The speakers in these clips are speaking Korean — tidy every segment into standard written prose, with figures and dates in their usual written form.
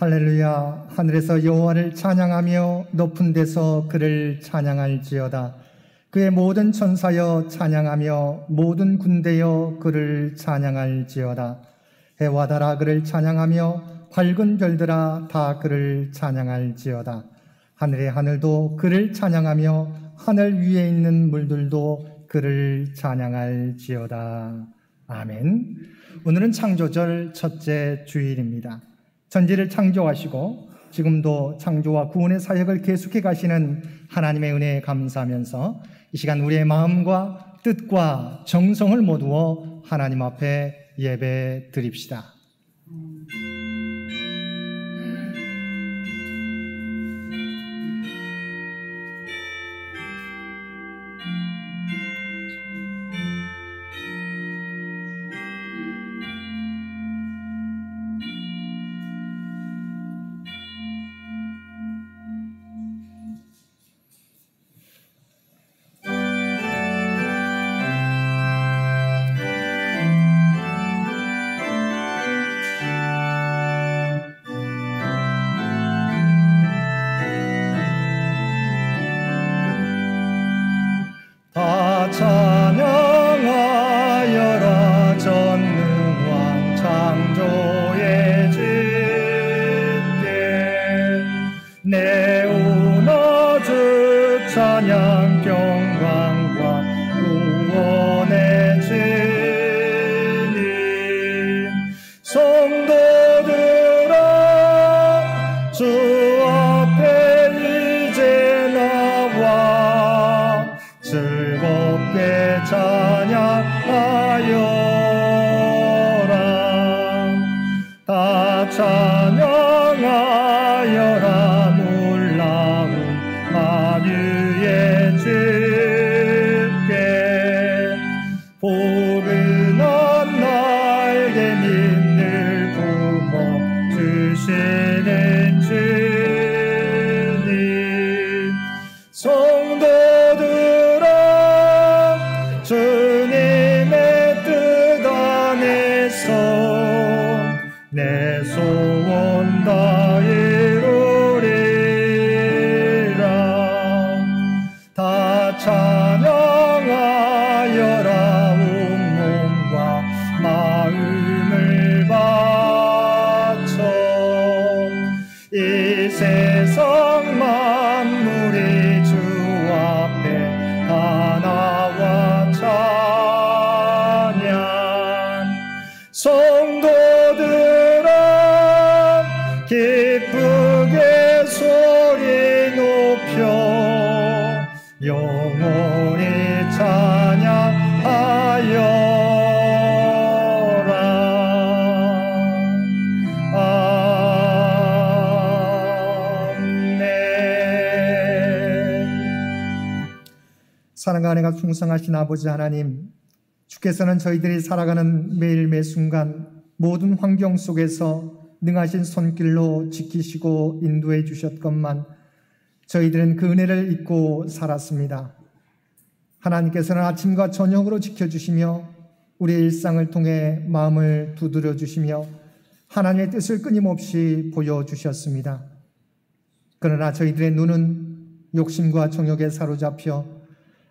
할렐루야. 하늘에서 여호와를 찬양하며 높은 데서 그를 찬양할지어다. 그의 모든 천사여 찬양하며 모든 군대여 그를 찬양할지어다. 해와 달아 그를 찬양하며 밝은 별들아 다 그를 찬양할지어다. 하늘의 하늘도 그를 찬양하며 하늘 위에 있는 물들도 그를 찬양할지어다. 아멘. 오늘은 창조절 첫째 주일입니다. 천지를 창조하시고 지금도 창조와 구원의 사역을 계속해 가시는 하나님의 은혜에 감사하면서 이 시간 우리의 마음과 뜻과 정성을 모두어 하나님 앞에 예배 드립시다. 찬양하여라 전능왕 창조의 주께 내오나 주 찬양 경광과 구원의 주님 성도들아 주 앞에 이제 나와 즐겁게 찬양하여라. 다 찬양하여라. 놀라운 만유의 주께 포근한 날개 밑늘 부어 주시는 주님 성도들아 주님의 뜻 안에서 내 소원 다 이루리라. 다 찬양하여라. 온몸과 마음을 바쳐 이 세상 만물이 주 앞에 다 나와 찬양 성도들아 기쁘게 소리 높여 영원히 찬양하여라. 아멘. 사랑과 은혜가 풍성하신 아버지 하나님, 주께서는 저희들이 살아가는 매일 매 순간 모든 환경 속에서 능하신 손길로 지키시고 인도해 주셨건만 저희들은 그 은혜를 잊고 살았습니다. 하나님께서는 아침과 저녁으로 지켜주시며 우리의 일상을 통해 마음을 두드려 주시며 하나님의 뜻을 끊임없이 보여주셨습니다. 그러나 저희들의 눈은 욕심과 정욕에 사로잡혀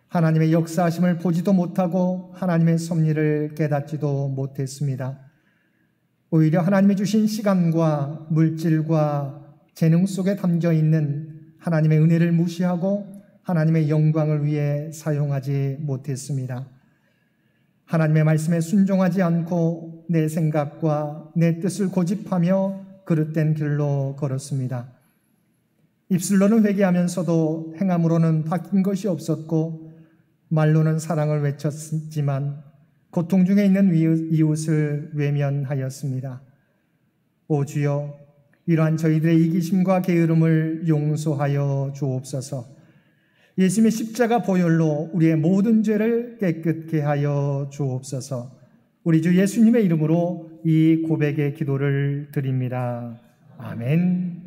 하나님의 역사하심을 보지도 못하고 하나님의 섭리를 깨닫지도 못했습니다. 오히려 하나님이 주신 시간과 물질과 재능 속에 담겨있는 하나님의 은혜를 무시하고 하나님의 영광을 위해 사용하지 못했습니다. 하나님의 말씀에 순종하지 않고 내 생각과 내 뜻을 고집하며 그릇된 길로 걸었습니다. 입술로는 회개하면서도 행함으로는 바뀐 것이 없었고 말로는 사랑을 외쳤지만 고통 중에 있는 이웃을 외면하였습니다. 오 주여, 이러한 저희들의 이기심과 게으름을 용서하여 주옵소서. 예수님의 십자가 보혈로 우리의 모든 죄를 깨끗게 하여 주옵소서. 우리 주 예수님의 이름으로 이 고백의 기도를 드립니다. 아멘.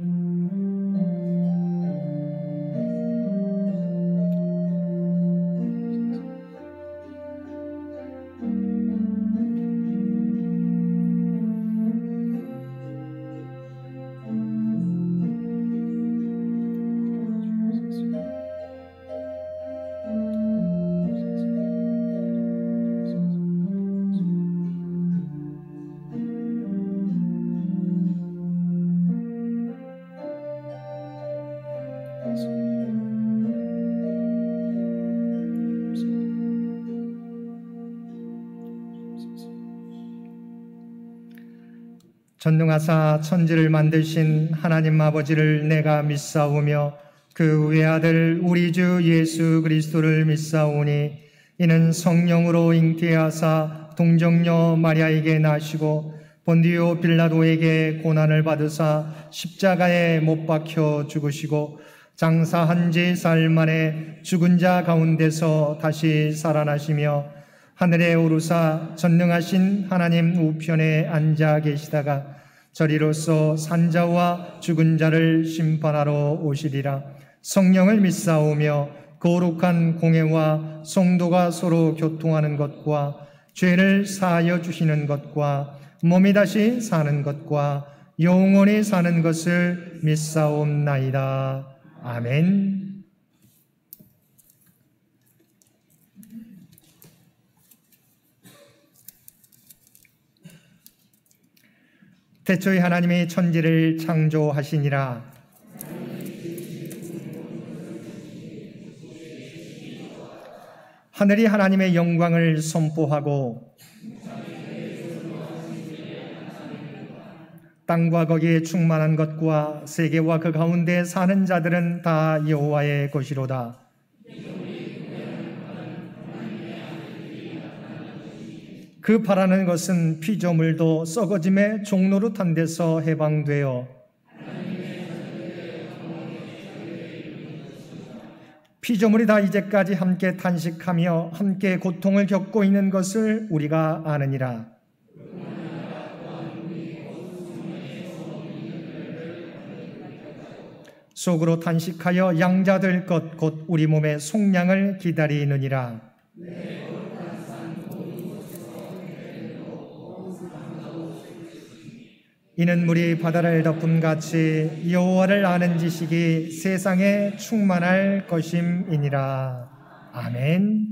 전능하사 천지를 만드신 하나님 아버지를 내가 믿사오며 그 외아들 우리 주 예수 그리스도를 믿사오니 이는 성령으로 잉태하사 동정녀 마리아에게 나시고 본디오 빌라도에게 고난을 받으사 십자가에 못 박혀 죽으시고 장사한 지 사흘 만에 죽은 자 가운데서 다시 살아나시며 하늘에 오르사 전능하신 하나님 우편에 앉아 계시다가 저리로서 산자와 죽은 자를 심판하러 오시리라. 성령을 믿사오며 거룩한 공회와 성도가 서로 교통하는 것과 죄를 사하여 주시는 것과 몸이 다시 사는 것과 영원히 사는 것을 믿사옵나이다. 아멘. 태초에 하나님이 천지를 창조하시니라. 하늘이 하나님의 영광을 선포하고 땅과 거기에 충만한 것과 세계와 그 가운데 사는 자들은 다 여호와의 것이로다. 그 바라는 것은 피조물도 썩어짐의 종노릇한 데서 해방되어 피조물이 다 이제까지 함께 탄식하며 함께 고통을 겪고 있는 것을 우리가 아느니라. 속으로 탄식하여 양자될 것 곧 우리 몸의 속량을 기다리느니라. 이는 물이 바다를 덮음같이 여호와를 아는 지식이 세상에 충만할 것임이니라. 아멘.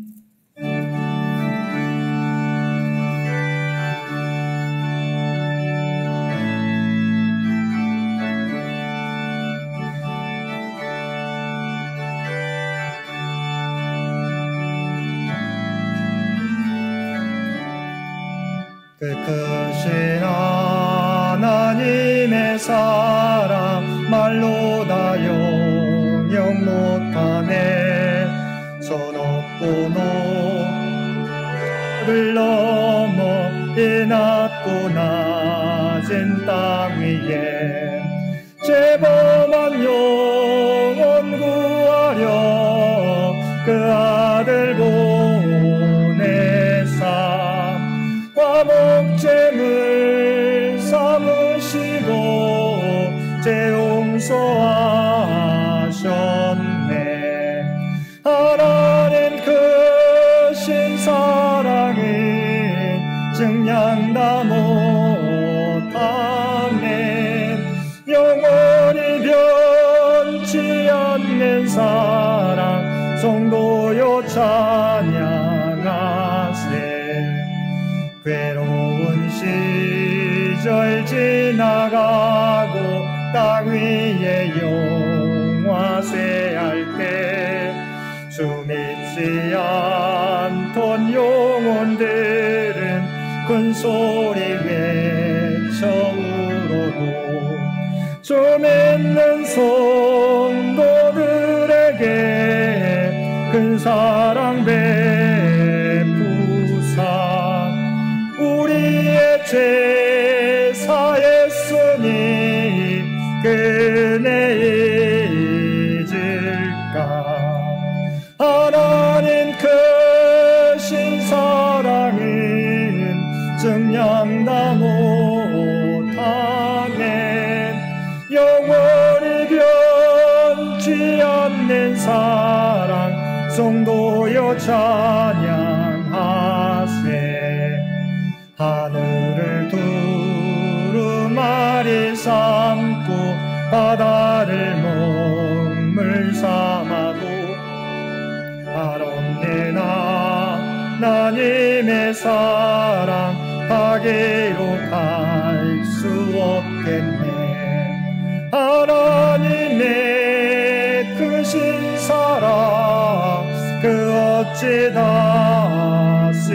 크신 하나님의 사랑 말로 다 영영 못하네. 저 높고 노를 넘어 이 낮고 낮은 땅 위에 죄범한 영혼 구하려 그 아들 보내사 목재물 삼으시고 죄 용서하셨네. 하나님 크신 사랑은 증량 다 못하네. 영원히 변치 않는 사랑 성도여 찬양하세. 괴로운 시절 지나가고 땅 위에 영화쇠할 때 주 믿지 않던 영혼들은 큰 소리 외쳐 울어도 주 믿는 성도들에게 큰 사랑 베푸사 우리의 죄 사했으니 그네 잊을까. 하나님 크신 사랑은 증량 다 못하네. 영원히 변치 않는 사랑 성도여 찬양하세. 하늘을 두루마리 삼고 바다를 먹물 삼아도 아론된 하나님의 사랑 가게로 갈 수 없겠네. 하나님의 크신 사랑 그 어찌 닿았을까.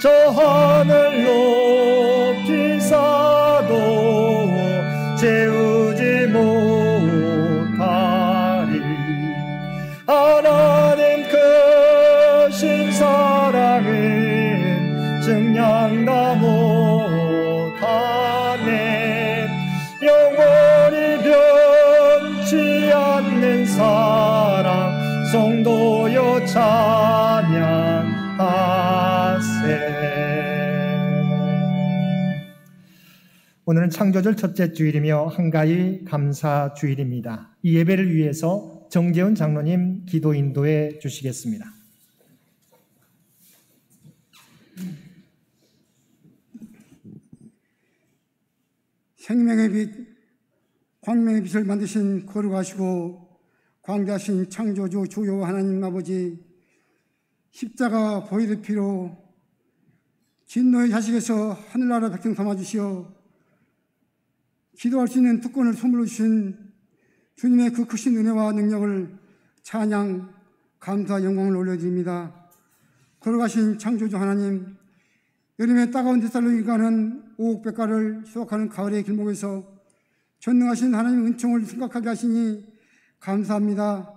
저 하늘 높이 감당다 못하네. 영원히 변치 않는 사랑 성도여 찬양하세. 오늘은 창조절 첫째 주일이며 한가위 감사 주일입니다. 이 예배를 위해서 정재훈 장로님 기도 인도해 주시겠습니다. 생명의 빛, 광명의 빛을 만드신 거룩하시고 광대하신 창조주 주요 하나님 아버지, 십자가 보혈의 피로 진노의 자식에서 하늘나라 백성 삼아주시어 기도할 수 있는 특권을 선물로 주신 주님의 그 크신 은혜와 능력을 찬양, 감사, 영광을 올려드립니다. 거룩하신 창조주 하나님, 여름의 따가운 햇살로 익어가는 오곡백과를 수확하는 가을의 길목에서 전능하신 하나님의 은총을 생각하게 하시니 감사합니다.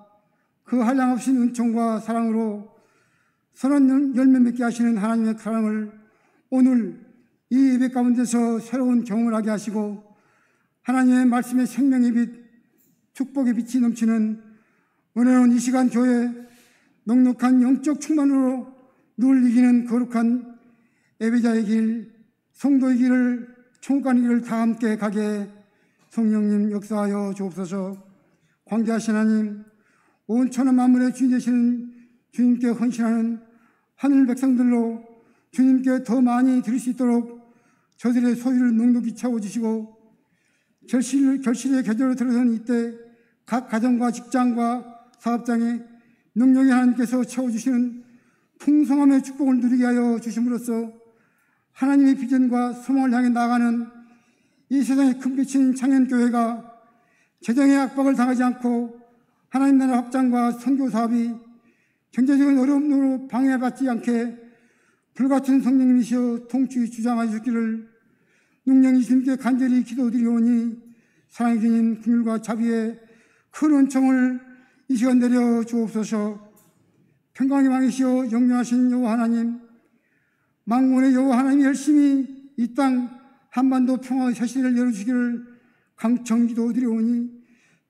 그 한량없인 은총과 사랑으로 선한 열매 맺게 하시는 하나님의 사랑을 오늘 이 예배 가운데서 새로운 경험을 하게 하시고 하나님의 말씀의 생명의 빛, 축복의 빛이 넘치는 은혜로운 이 시간 교회 넉넉한 영적 충만으로 늘 이기는 거룩한 예배자의 길, 성도의 길을, 총관의 길을 다 함께 가게 성령님 역사하여 주옵소서. 광대하신 하나님, 온 천하 만물의 주인 되시는 주님께 헌신하는 하늘 백성들로 주님께 더 많이 드릴 수 있도록 저들의 소유를 넉넉히 채워주시고 결실의 계절로 들어선 이때 각 가정과 직장과 사업장에 능력이 하나님께서 채워주시는 풍성함의 축복을 누리게 하여 주심으로써 하나님의 비전과 소망을 향해 나아가는 이 세상의 큰 빛인 창현교회가 재정의 압박을 당하지 않고 하나님 나라 확장과 선교 사업이 경제적인 어려움으로 방해받지 않게 불같은 성령님이시여 통치 주장하셨기를 능력이 주님께 간절히 기도드리오니 사랑의 주님 긍휼과 자비의 큰 은총을 이 시간 내려 주옵소서. 평강의 왕이시여 영명하신 여호와 하나님, 만군의 여호와 하나님이 열심히 이 땅 한반도 평화의 쇄신을 열어주기를 강청 기도드리오니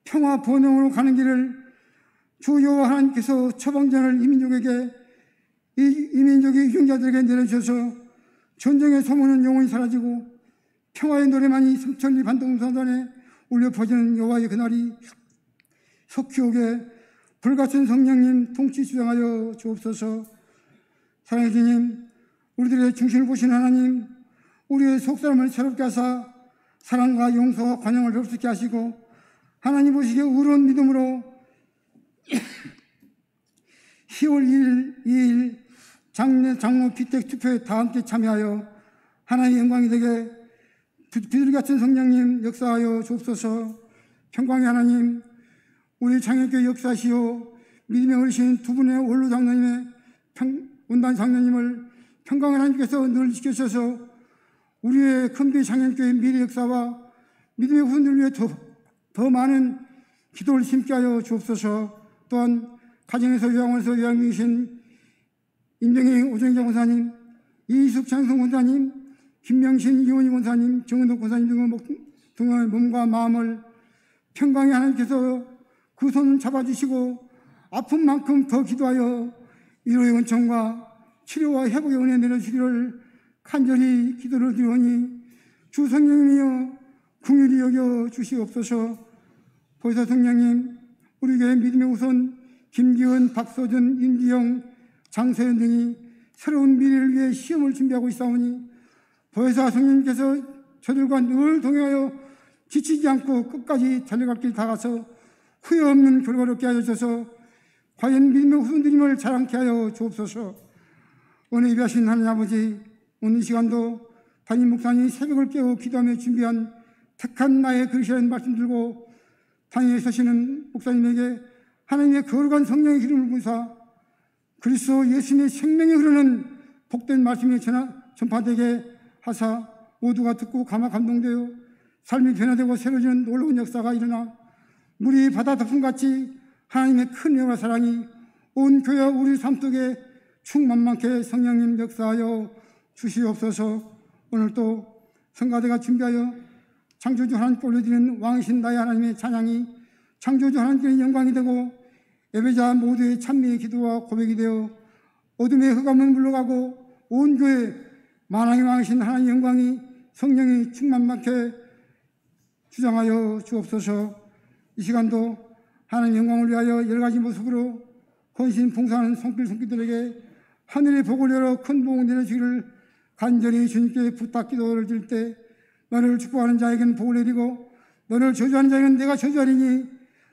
평화 번영으로 가는 길을 주 여호와 하나님께서 처방전을 이민족의 유경자들에게 내려주셔서 전쟁의 소문은 영원히 사라지고 평화의 노래만이 삼천리 반동산단에 울려 퍼지는 여호와의 그날이 속히 오게 불같은 성령님 통치 주장하여 주옵소서. 사랑의 주님, 우리들의 중심을 보신 하나님, 우리의 속사람을 새롭게 하사 사랑과 용서와 관용을 흡수케 하시고 하나님 보시기에 의로운 믿음으로 10월 2일 장로 피택 투표에 다 함께 참여하여 하나님의 영광이 되게 비둘기 같은 성령님 역사하여 주옵소서. 평강의 하나님, 우리 창현교회 역사시오 믿음의 어르신 두 분의 원로 장로님의 원단 장로님을 평강의 하나님께서 늘 지켜주셔서 우리의 큰비 창현교회 미래 역사와 믿음의 후손들을 위해 더 많은 기도를 심게 하여 주옵소서. 또한 가정에서 요양원에서 요양 중이신 임정희 오정희 권사님, 이숙 장성 권사님, 김명신 이원희 권사님, 정은덕 권사님 등의 몸과 마음을 평강의 하나님께서 그 손을 잡아주시고 아픈 만큼 더 기도하여 위로의 은총과 치료와 회복의 은혜 내려주기를 간절히 기도를 드리오니 주 성령님이여 긍휼히 여겨 주시옵소서. 보혜사 성령님, 우리 교회 믿음의 우선 김기은, 박서준, 임기영, 장세현 등이 새로운 미래를 위해 시험을 준비하고 있사오니 보혜사 성령님께서 저들과 늘 동행하여 지치지 않고 끝까지 달려갈 길 다가서 후회 없는 결과를 얻게 하여 주셔서 과연 믿음의 후손들임을 자랑케 하여 주옵소서. 오늘 예배하신 하나님 아버지, 오늘 이 시간도 담임 목사님이 새벽을 깨워 기도하며 준비한 택한 나의 그릇이라는 말씀 들고 당에 서시는 목사님에게 하나님의 거룩한 성령의 기름을 부으사 그리스도 예수님의 생명이 흐르는 복된 말씀이 전파되게 하사 모두가 듣고 감동되어 삶이 변화되고 새로워지는 놀라운 역사가 일어나 물이 바다 덮음같이 하나님의 큰 은혜와 사랑이 온 교회와 우리 삶 속에 충만만케 성령님 역사하여 주시옵소서. 오늘도 성가대가 준비하여 창조주 하나님께 올려드리는 왕이신 나의 하나님의 찬양이 창조주 하나님께 영광이 되고 예배자 모두의 찬미의 기도와 고백이 되어 어둠의 흑암은 물러가고 온 교회 만왕의 왕이신 하나님의 영광이 성령이 충만케 주장하여 주옵소서. 이 시간도 하나님의 영광을 위하여 여러 가지 모습으로 헌신 봉사하는 손길들에게 하늘의 복을 열어 큰 복을 내려주기를 간절히 주님께 부탁 기도를 드릴 때, 너를 축복하는 자에게는 복을 내리고 너를 저주하는 자에게는 내가 저주하리니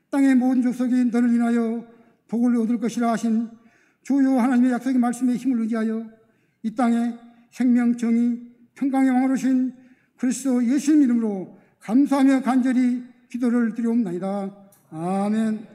땅의 모든 족속이 너를 인하여 복을 얻을 것이라 하신 주요 하나님의 약속의 말씀에 힘을 의지하여 이 땅에 생명, 정의, 평강의 왕으로 오신 그리스도 예수님 이름으로 감사하며 간절히 기도를 드리옵나이다. 아멘.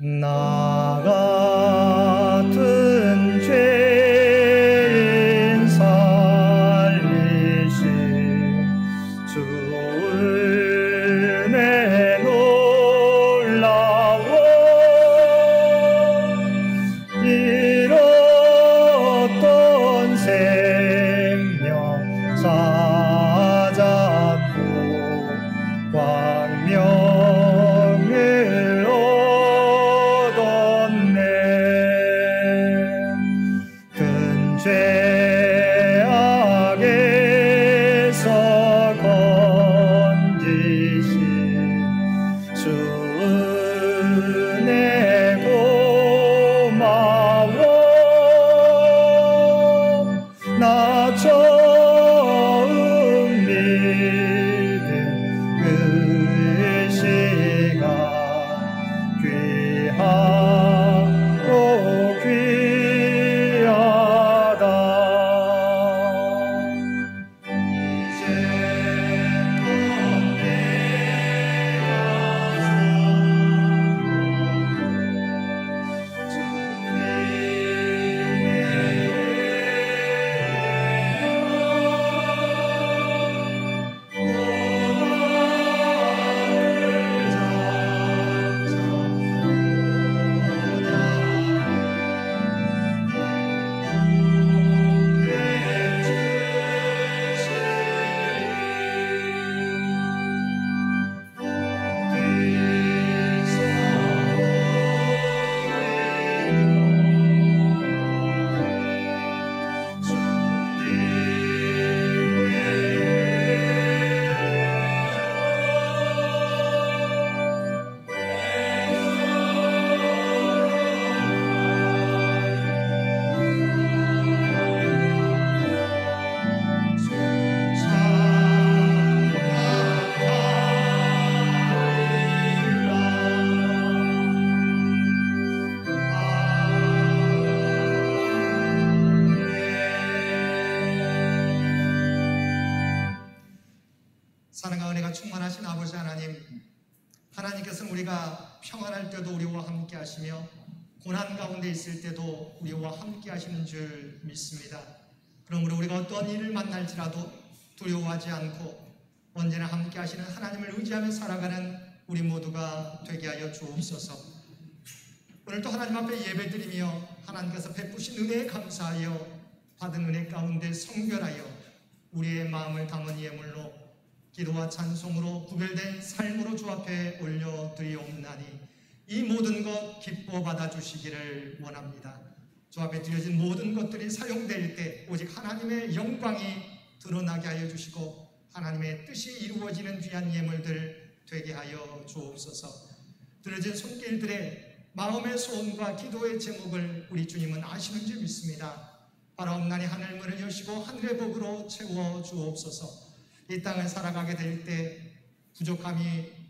나 같은 죄인 살리신 주 은혜 놀라워 잃었던 생명 찾았고 광명을 큰 죄악에서 건지신 주 은혜 고마워. 나 처음 믿은 그 시간 귀하고 귀하다. 사랑과 은혜가 충만하신 아버지 하나님, 하나님께서는 우리가 평안할 때도 우리와 함께 하시며 고난 가운데 있을 때도 우리와 함께 하시는 줄 믿습니다. 그러므로 우리가 어떤 일을 만날지라도 두려워하지 않고 언제나 함께 하시는 하나님을 의지하며 살아가는 우리 모두가 되게 하여 주옵소서. 오늘도 하나님 앞에 예배드리며 하나님께서 베푸신 은혜에 감사하여 받은 은혜 가운데 성결하여 우리의 마음을 담은 예물로 기도와 찬송으로 구별된 삶으로 주 앞에 올려드리옵나니 이 모든 것 기뻐 받아주시기를 원합니다. 주 앞에 드려진 모든 것들이 사용될 때 오직 하나님의 영광이 드러나게 하여 주시고 하나님의 뜻이 이루어지는 귀한 예물들 되게 하여 주옵소서. 드려진 손길들의 마음의 소원과 기도의 제목을 우리 주님은 아시는 줄 믿습니다. 바라옵나니 하늘문을 여시고 하늘의 복으로 채워 주옵소서. 이 땅을 살아가게 될 때 부족함이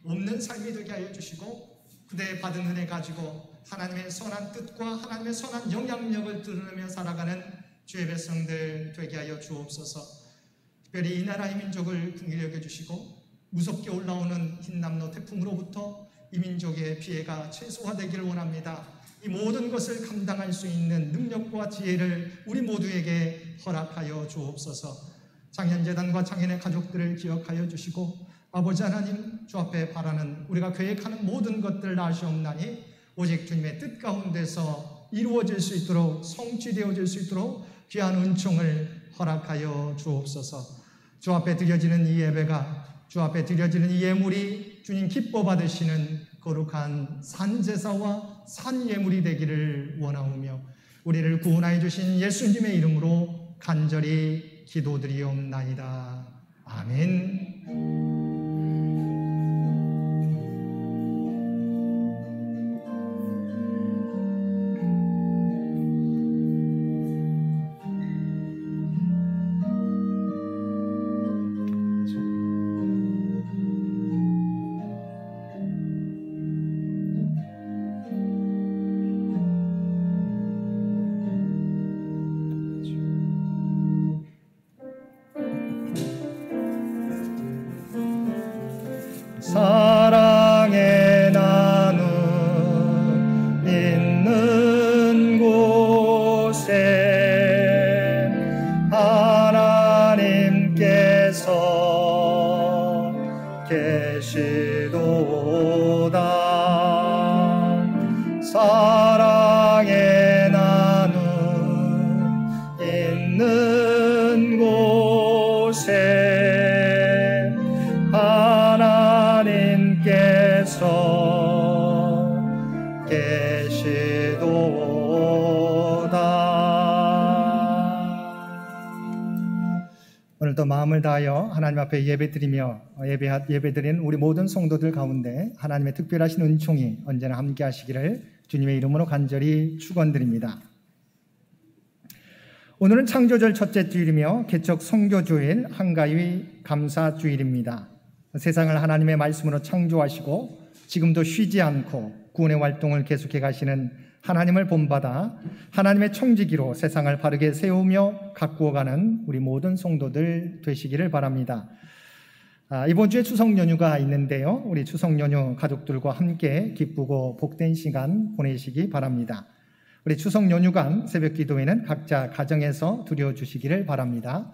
없는 삶이 되게 하여 주시고 그대의 받은 은혜 가지고 하나님의 선한 뜻과 하나님의 선한 영향력을 드러내며 살아가는 주의 백성들 되게 하여 주옵소서. 특별히 이 나라 이 민족을 긍휼히 여겨주시고 무섭게 올라오는 흰남노 태풍으로부터 이 민족의 피해가 최소화되기를 원합니다. 이 모든 것을 감당할 수 있는 능력과 지혜를 우리 모두에게 허락하여 주옵소서. 장현재단과 장현의 가족들을 기억하여 주시고 아버지 하나님, 주 앞에 바라는 우리가 계획하는 모든 것들 아시옵나니 오직 주님의 뜻 가운데서 이루어질 수 있도록 성취되어질 수 있도록 귀한 은총을 허락하여 주옵소서. 주 앞에 드려지는 이 예배가, 주 앞에 드려지는 이 예물이 주님 기뻐 받으시는 거룩한 산제사와 산예물이 되기를 원하오며 우리를 구원하여 주신 예수님의 이름으로 간절히 기도드리옵나이다. 아멘. 사랑의 나눔 있는 곳에 하나님께서 계시도다. 사랑의 나눔 있는 곳에 하나님께서 계시도다. 오늘도 마음을 다하여 하나님 앞에 예배드리며 예배드리는 우리 모든 성도들 가운데 하나님의 특별하신 은총이 언제나 함께 하시기를 주님의 이름으로 간절히 축원드립니다. 오늘은 창조절 첫째 주일이며 개척 선교주일 한가위 감사주일입니다. 세상을 하나님의 말씀으로 창조하시고 지금도 쉬지 않고 구원의 활동을 계속해 가시는 하나님을 본받아 하나님의 청지기로 세상을 바르게 세우며 가꾸어가는 우리 모든 성도들 되시기를 바랍니다. 이번 주에 추석 연휴가 있는데요. 우리 추석 연휴 가족들과 함께 기쁘고 복된 시간 보내시기 바랍니다. 우리 추석 연휴간 새벽 기도회는 각자 가정에서 드려주시기를 바랍니다.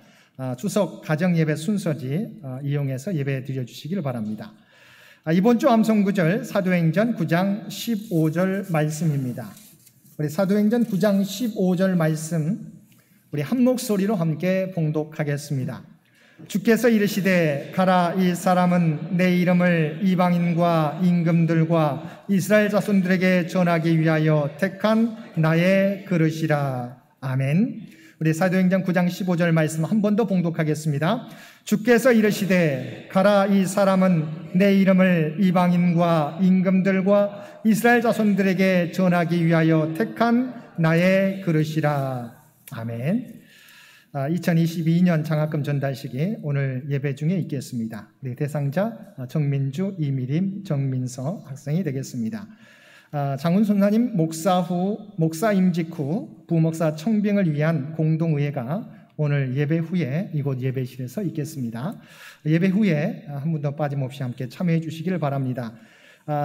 추석 가정 예배 순서지 이용해서 예배 드려주시기를 바랍니다. 이번 주 암송구절 사도행전 9장 15절 말씀입니다. 우리 사도행전 9장 15절 말씀 우리 한 목소리로 함께 봉독하겠습니다. 주께서 이르시되 가라, 이 사람은 내 이름을 이방인과 임금들과 이스라엘 자손들에게 전하기 위하여 택한 나의 그릇이라. 아멘. 우리 사도행전 9장 15절 말씀 한 번 더 봉독하겠습니다. 주께서 이르시되 가라, 이 사람은 내 이름을 이방인과 임금들과 이스라엘 자손들에게 전하기 위하여 택한 나의 그릇이라. 아멘. 2022년 장학금 전달식이 오늘 예배 중에 있겠습니다. 우리 대상자 정민주, 이미림, 정민서 학생이 되겠습니다. 장훈 선사님 목사 임직 후 부목사 청빙을 위한 공동의회가 오늘 예배 후에 이곳 예배실에서 있겠습니다. 예배 후에 한 분도 빠짐없이 함께 참여해 주시기를 바랍니다.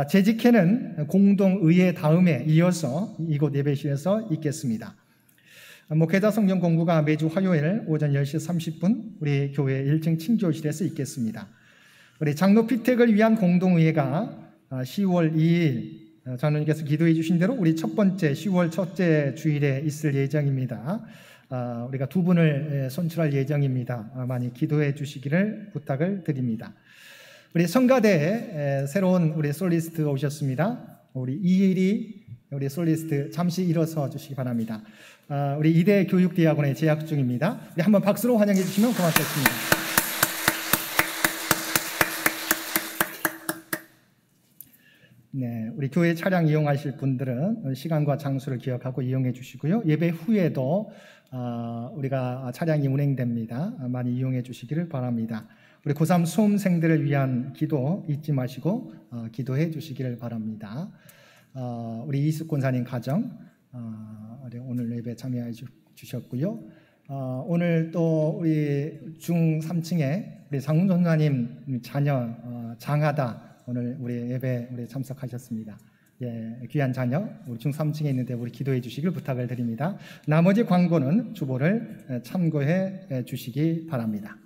재직회는 공동의회 다음에 이어서 이곳 예배실에서 있겠습니다. 목회자 성경 공부가 매주 화요일 오전 10시 30분 우리 교회 1층 친교실에서 있겠습니다. 우리 장로 피택을 위한 공동의회가 10월 2일 장로님께서 기도해 주신 대로 우리 첫 번째 10월 첫째 주일에 있을 예정입니다. 우리가 두 분을 선출할 예정입니다. 많이 기도해 주시기를 부탁을 드립니다. 우리 성가대에 새로운 우리 솔리스트가 오셨습니다. 우리 이혜리 우리 솔리스트 잠시 일어서 주시기 바랍니다. 우리 이대 교육대학원에 재학 중입니다. 우리 한번 박수로 환영해 주시면 고맙겠습니다. 네, 우리 교회 차량 이용하실 분들은 시간과 장소를 기억하고 이용해 주시고요. 예배 후에도 우리가 차량이 운행됩니다. 많이 이용해 주시기를 바랍니다. 우리 고3 수험생들을 위한 기도 잊지 마시고 기도해 주시기를 바랍니다. 우리 이숙 권사님 가정 오늘 예배 참여해 주셨고요. 오늘 또 우리 중 3층에 우리 장훈 전사님 자녀 장하다 오늘 우리 예배 참석하셨습니다. 예, 귀한 자녀 우리 중 3층에 있는데 우리 기도해 주시길 부탁을 드립니다. 나머지 광고는 주보를 참고해 주시기 바랍니다.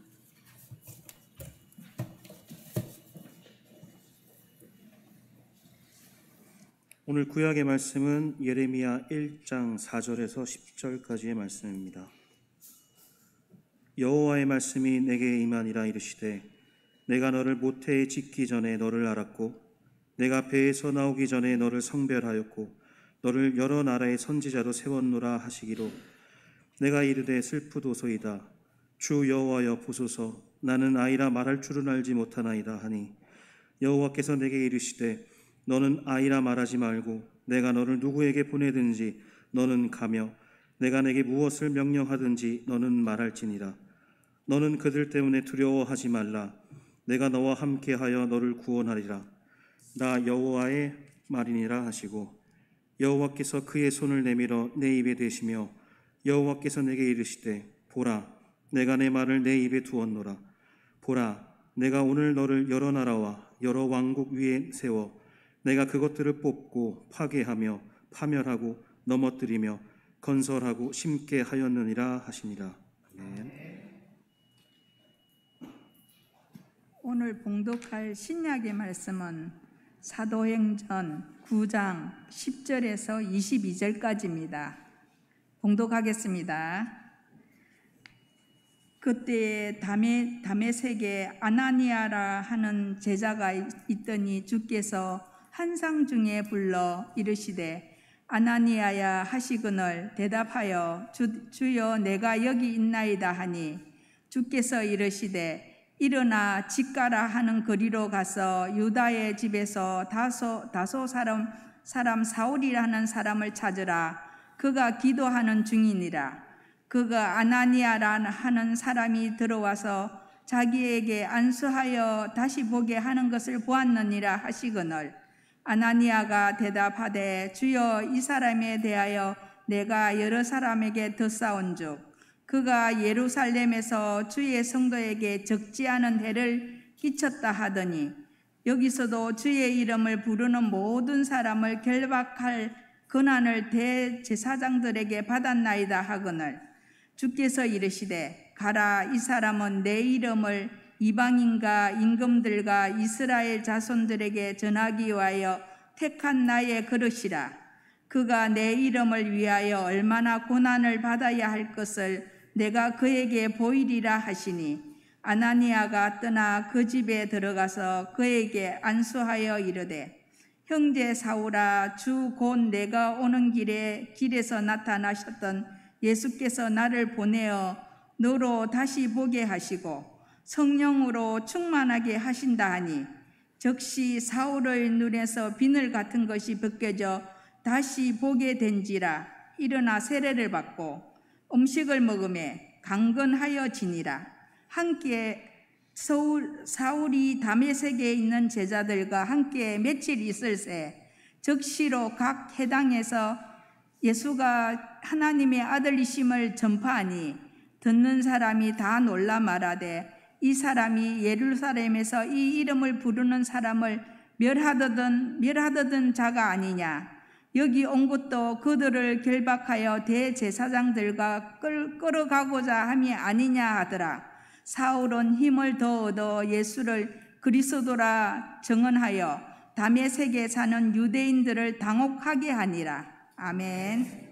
오늘 구약의 말씀은 예레미야 1장 4절에서 10절까지의 말씀입니다. 여호와의 말씀이 내게 임하니라 이르시되 내가 너를 모태에 짓기 전에 너를 알았고 내가 배에서 나오기 전에 너를 성별하였고 너를 여러 나라의 선지자로 세웠노라 하시기로 내가 이르되 슬프도소이다. 주 여호와여 보소서 나는 아이라 말할 줄은 알지 못하나이다 하니 여호와께서 내게 이르시되 너는 아이라 말하지 말고 내가 너를 누구에게 보내든지 너는 가며 내가 내게 무엇을 명령하든지 너는 말할지니라. 너는 그들 때문에 두려워하지 말라. 내가 너와 함께하여 너를 구원하리라. 나 여호와의 말이니라 하시고 여호와께서 그의 손을 내밀어 내 입에 대시며 여호와께서 내게 이르시되 보라 내가 내 말을 내 입에 두었노라. 보라 내가 오늘 너를 여러 나라와 여러 왕국 위에 세워 내가 그것들을 뽑고 파괴하며 파멸하고 넘어뜨리며 건설하고 심게 하였느니라 하시니라. 아멘. 오늘 봉독할 신약의 말씀은 사도행전 9장 10절에서 22절까지입니다. 봉독하겠습니다. 그때 다메섹에 아나니아라 하는 제자가 있더니 주께서 환상 중에 불러 이르시되 아나니아야 하시거늘 대답하여 주여 내가 여기 있나이다 하니 주께서 이르시되 일어나 집가라 하는 거리로 가서 유다의 집에서 다소 사람 사울이라는 사람을 찾으라. 그가 기도하는 중이니라. 그가 아나니아라 하는 사람이 들어와서 자기에게 안수하여 다시 보게 하는 것을 보았느니라 하시거늘 아나니아가 대답하되 주여 이 사람에 대하여 내가 여러 사람에게 듣사온즉 그가 예루살렘에서 주의 성도에게 적지 않은 해를 끼쳤다 하더니 여기서도 주의 이름을 부르는 모든 사람을 결박할 권한을 대제사장들에게 받았나이다 하거늘 주께서 이르시되 가라 이 사람은 내 이름을 이방인과 임금들과 이스라엘 자손들에게 전하기 위하여 택한 나의 그릇이라. 그가 내 이름을 위하여 얼마나 고난을 받아야 할 것을 내가 그에게 보이리라 하시니 아나니아가 떠나 그 집에 들어가서 그에게 안수하여 이르되 형제 사울아 주 곧 내가 오는 길에서 나타나셨던 예수께서 나를 보내어 너로 다시 보게 하시고 성령으로 충만하게 하신다 하니 즉시 사울의 눈에서 비늘 같은 것이 벗겨져 다시 보게 된지라. 일어나 세례를 받고 음식을 먹으매 강건하여 지니라. 함께 사울이 다메섹에 있는 제자들과 함께 며칠 있을새 즉시로 각 해당에서 예수가 하나님의 아들이심을 전파하니 듣는 사람이 다 놀라 말하되 이 사람이 예루살렘에서 이 이름을 부르는 사람을 멸하더던 자가 아니냐. 여기 온 것도 그들을 결박하여 대제사장들과 끌어가고자 함이 아니냐 하더라. 사울은 힘을 더 얻어 예수를 그리스도라 증언하여 다메섹에 사는 유대인들을 당혹하게 하니라. 아멘.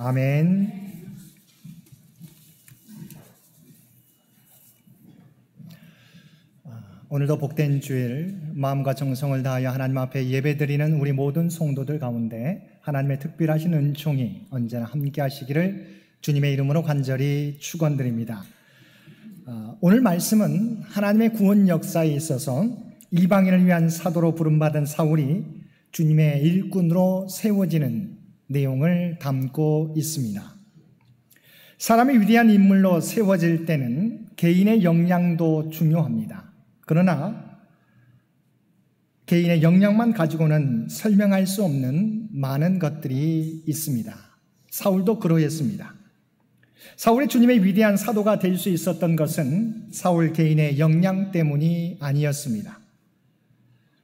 아멘. 오늘도 복된 주일 마음과 정성을 다하여 하나님 앞에 예배드리는 우리 모든 성도들 가운데 하나님의 특별하신 은총이 언제나 함께 하시기를 주님의 이름으로 간절히 축원드립니다. 오늘 말씀은 하나님의 구원 역사에 있어서 이방인을 위한 사도로 부름받은 사울이 주님의 일꾼으로 세워지는 내용을 담고 있습니다. 사람이 위대한 인물로 세워질 때는 개인의 역량도 중요합니다. 그러나 개인의 역량만 가지고는 설명할 수 없는 많은 것들이 있습니다. 사울도 그러했습니다. 사울이 주님의 위대한 사도가 될 수 있었던 것은 사울 개인의 역량 때문이 아니었습니다.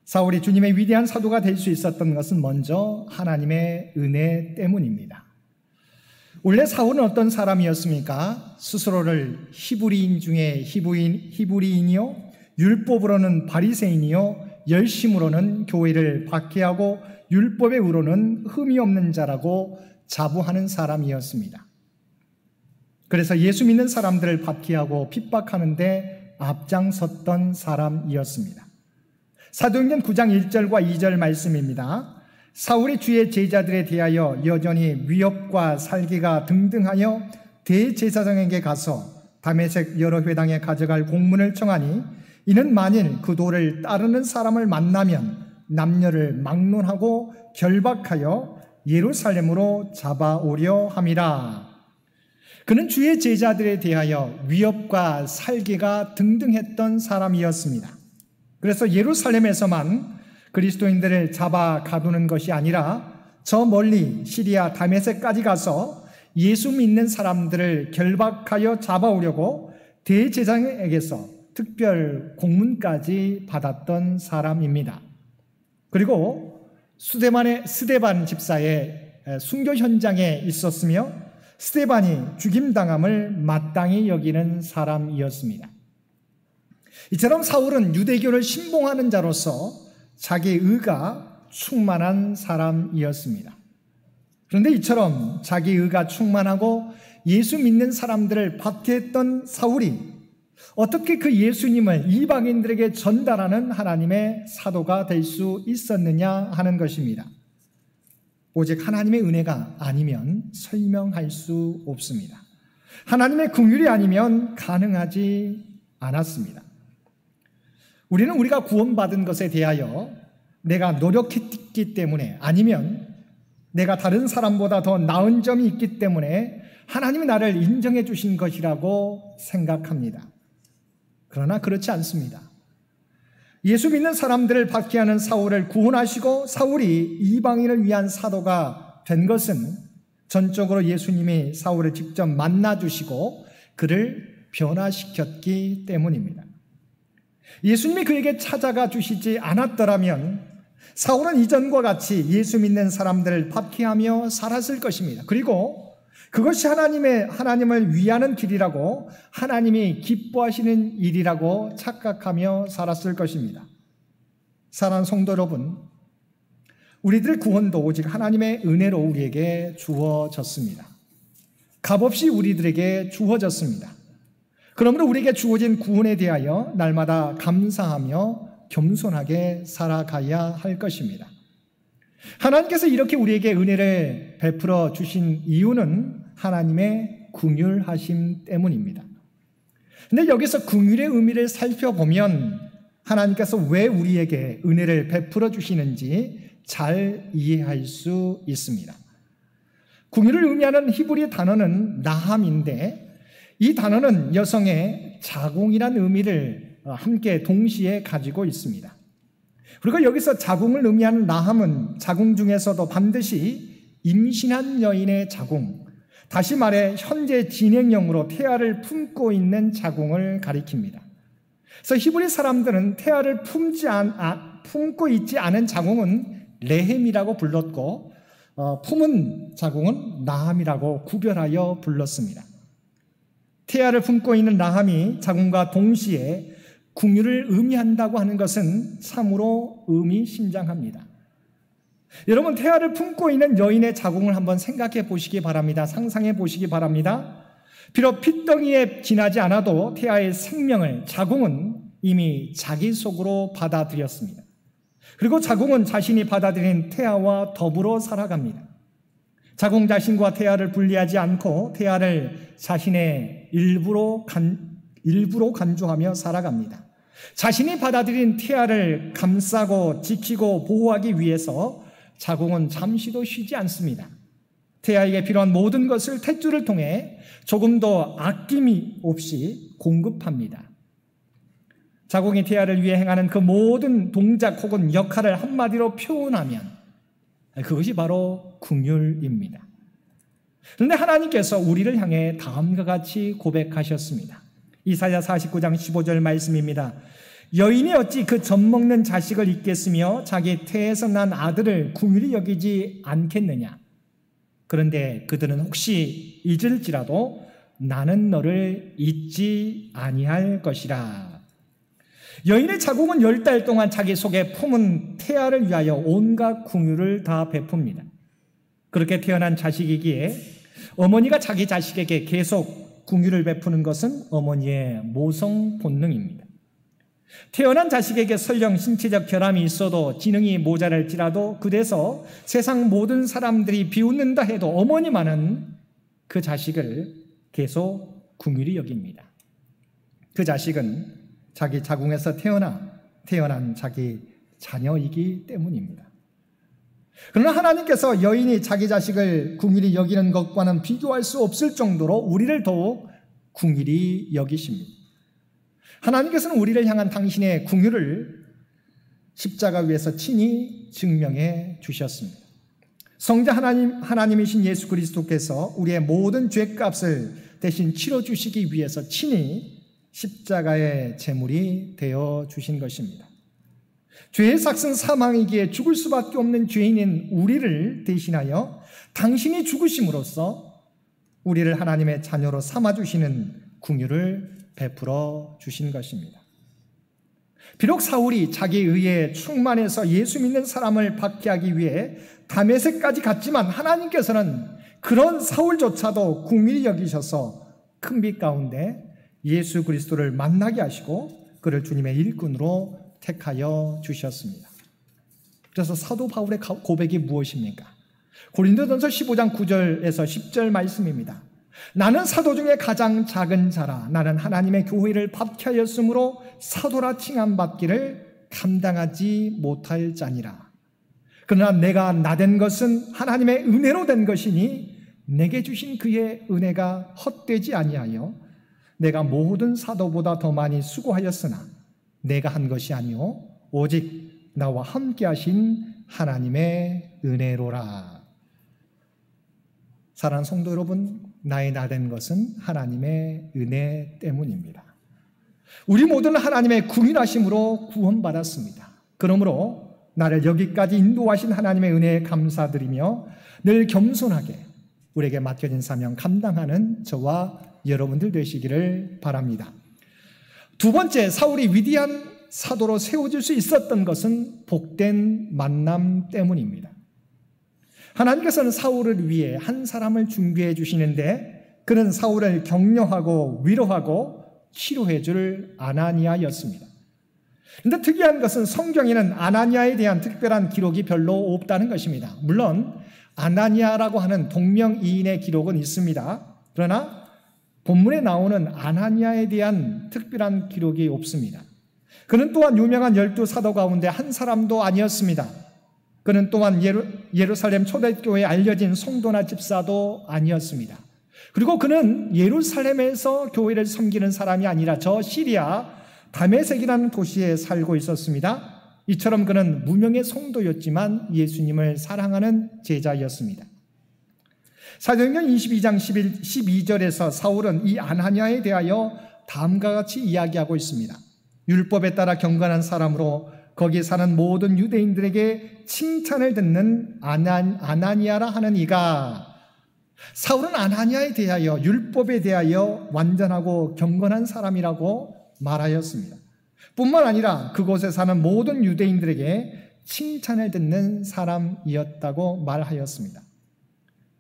사울이 주님의 위대한 사도가 될 수 있었던 것은 먼저 하나님의 은혜 때문입니다. 원래 사울은 어떤 사람이었습니까? 스스로를 히브리인 중에 히브리인이요, 율법으로는 바리새인이요, 열심으로는 교회를 박해하고 율법의 의로는 흠이 없는 자라고 자부하는 사람이었습니다. 그래서 예수 믿는 사람들을 박해하고 핍박하는데 앞장섰던 사람이었습니다. 사도행전 9장 1절과 2절 말씀입니다. 사울이 주의 제자들에 대하여 여전히 위협과 살기가 등등하여 대제사장에게 가서 다메섹 여러 회당에 가져갈 공문을 청하니 이는 만일 그 도를 따르는 사람을 만나면 남녀를 막론하고 결박하여 예루살렘으로 잡아오려 함이라. 그는 주의 제자들에 대하여 위협과 살기가 등등했던 사람이었습니다. 그래서 예루살렘에서만 그리스도인들을 잡아 가두는 것이 아니라 저 멀리 시리아 다메섹까지 가서 예수 믿는 사람들을 결박하여 잡아오려고 대제사장에게서 특별 공문까지 받았던 사람입니다. 그리고 스데반 집사의 순교 현장에 있었으며 스데반이 죽임당함을 마땅히 여기는 사람이었습니다. 이처럼 사울은 유대교를 신봉하는 자로서 자기의 의가 충만한 사람이었습니다. 그런데 이처럼 자기의 의가 충만하고 예수 믿는 사람들을 박해했던 사울이 어떻게 그 예수님을 이방인들에게 전달하는 하나님의 사도가 될 수 있었느냐 하는 것입니다. 오직 하나님의 은혜가 아니면 설명할 수 없습니다. 하나님의 긍휼이 아니면 가능하지 않았습니다. 우리는 우리가 구원받은 것에 대하여 내가 노력했기 있기 때문에, 아니면 내가 다른 사람보다 더 나은 점이 있기 때문에 하나님이 나를 인정해 주신 것이라고 생각합니다. 그러나 그렇지 않습니다. 예수 믿는 사람들을 박해하는 사울을 구원하시고 사울이 이방인을 위한 사도가 된 것은 전적으로 예수님이 사울을 직접 만나주시고 그를 변화시켰기 때문입니다. 예수님이 그에게 찾아가 주시지 않았더라면 사울은 이전과 같이 예수 믿는 사람들을 박해하며 살았을 것입니다. 그리고 그것이 하나님을 위하는 길이라고, 하나님이 기뻐하시는 일이라고 착각하며 살았을 것입니다. 사랑하는 성도 여러분, 우리들의 구원도 오직 하나님의 은혜로 우리에게 주어졌습니다. 값없이 우리들에게 주어졌습니다. 그러므로 우리에게 주어진 구원에 대하여 날마다 감사하며 겸손하게 살아가야 할 것입니다. 하나님께서 이렇게 우리에게 은혜를 베풀어 주신 이유는 하나님의 긍휼하심 때문입니다. 근데 여기서 긍휼의 의미를 살펴보면 하나님께서 왜 우리에게 은혜를 베풀어 주시는지 잘 이해할 수 있습니다. 긍휼을 의미하는 히브리 단어는 나함인데, 이 단어는 여성의 자궁이라는 의미를 함께 동시에 가지고 있습니다. 그리고 여기서 자궁을 의미하는 나함은 자궁 중에서도 반드시 임신한 여인의 자궁, 다시 말해 현재 진행형으로 태아를 품고 있는 자궁을 가리킵니다. 그래서 히브리 사람들은 태아를 품고 있지 않은 자궁은 레헴이라고 불렀고 품은 자궁은 나함이라고 구별하여 불렀습니다. 태아를 품고 있는 나함이 자궁과 동시에 긍휼을 의미한다고 하는 것은 참으로 의미심장합니다. 여러분, 태아를 품고 있는 여인의 자궁을 한번 생각해 보시기 바랍니다. 상상해 보시기 바랍니다. 비록 핏덩이에 지나지 않아도 태아의 생명을 자궁은 이미 자기 속으로 받아들였습니다. 그리고 자궁은 자신이 받아들인 태아와 더불어 살아갑니다. 자궁 자신과 태아를 분리하지 않고 태아를 자신의 일부로 간주하며 살아갑니다. 자신이 받아들인 태아를 감싸고 지키고 보호하기 위해서 자궁은 잠시도 쉬지 않습니다. 태아에게 필요한 모든 것을 탯줄을 통해 조금도 아낌이 없이 공급합니다. 자궁이 태아를 위해 행하는 그 모든 동작 혹은 역할을 한마디로 표현하면 그것이 바로 긍휼입니다. 그런데 하나님께서 우리를 향해 다음과 같이 고백하셨습니다. 이사야 49장 15절 말씀입니다. 여인이 어찌 그 젖먹는 자식을 잊겠으며 자기 태에서 난 아들을 긍휼히 여기지 않겠느냐. 그런데 그들은 혹시 잊을지라도 나는 너를 잊지 아니할 것이라. 여인의 자궁은 10달 동안 자기 속에 품은 태아를 위하여 온갖 긍휼을 다 베풉니다. 그렇게 태어난 자식이기에 어머니가 자기 자식에게 계속 긍휼을 베푸는 것은 어머니의 모성 본능입니다. 태어난 자식에게 설령 신체적 결함이 있어도 지능이 모자랄지라도 그래서 세상 모든 사람들이 비웃는다 해도 어머니만은 그 자식을 계속 긍휼히 여깁니다. 그 자식은 자기 자궁에서 태어난 자기 자녀이기 때문입니다. 그러나 하나님께서 여인이 자기 자식을 긍휼히 여기는 것과는 비교할 수 없을 정도로 우리를 더욱 긍휼히 여기십니다. 하나님께서는 우리를 향한 당신의 긍휼을 십자가 위에서 친히 증명해 주셨습니다. 성자 하나님이신 예수 그리스도께서 우리의 모든 죄값을 대신 치러주시기 위해서 친히 십자가의 제물이 되어 주신 것입니다. 죄의 삭은 사망이기에 죽을 수밖에 없는 죄인인 우리를 대신하여 당신이 죽으심으로써 우리를 하나님의 자녀로 삼아주시는 긍휼을 베풀어 주신 것입니다. 비록 사울이 자기 의에 충만해서 예수 믿는 사람을 박해하기 위해 다메섹까지 갔지만 하나님께서는 그런 사울조차도 긍휼히 여기셔서 큰 빛 가운데 예수 그리스도를 만나게 하시고 그를 주님의 일꾼으로 택하여 주셨습니다. 그래서 사도 바울의 고백이 무엇입니까? 고린도전서 15장 9절에서 10절 말씀입니다. 나는 사도 중에 가장 작은 자라. 나는 하나님의 교회를 박해하였으므로 사도라 칭함받기를 감당하지 못할 자니라. 그러나 내가 나된 것은 하나님의 은혜로 된 것이니 내게 주신 그의 은혜가 헛되지 아니하여 내가 모든 사도보다 더 많이 수고하였으나 내가 한 것이 아니요 오직 나와 함께 하신 하나님의 은혜로라. 사랑하는 성도 여러분, 나의 나된 것은 하나님의 은혜 때문입니다. 우리 모두는 하나님의 궁일하심으로 구원받았습니다. 그러므로 나를 여기까지 인도하신 하나님의 은혜에 감사드리며 늘 겸손하게 우리에게 맡겨진 사명 감당하는 저와 여러분들 되시기를 바랍니다. 두 번째, 사울이 위대한 사도로 세워질 수 있었던 것은 복된 만남 때문입니다. 하나님께서는 사울을 위해 한 사람을 준비해 주시는데 그는 사울을 격려하고 위로하고 치료해 줄 아나니아였습니다. 그런데 특이한 것은 성경에는 아나니아에 대한 특별한 기록이 별로 없다는 것입니다. 물론 아나니아라고 하는 동명이인의 기록은 있습니다. 그러나 본문에 나오는 아나니아에 대한 특별한 기록이 없습니다. 그는 또한 유명한 12사도 가운데 한 사람도 아니었습니다. 그는 또한 예루살렘 초대교회에 알려진 성도나 집사도 아니었습니다. 그리고 그는 예루살렘에서 교회를 섬기는 사람이 아니라 저 시리아 다메섹이라는 도시에 살고 있었습니다. 이처럼 그는 무명의 성도였지만 예수님을 사랑하는 제자였습니다. 사도행전 22장 12절에서 사울은 이 아나니아에 대하여 다음과 같이 이야기하고 있습니다. 율법에 따라 경건한 사람으로 거기 사는 모든 유대인들에게 칭찬을 듣는 아나니아라 하는 이가, 사울은 아나니아에 대하여 율법에 대하여 완전하고 경건한 사람이라고 말하였습니다. 뿐만 아니라 그곳에 사는 모든 유대인들에게 칭찬을 듣는 사람이었다고 말하였습니다.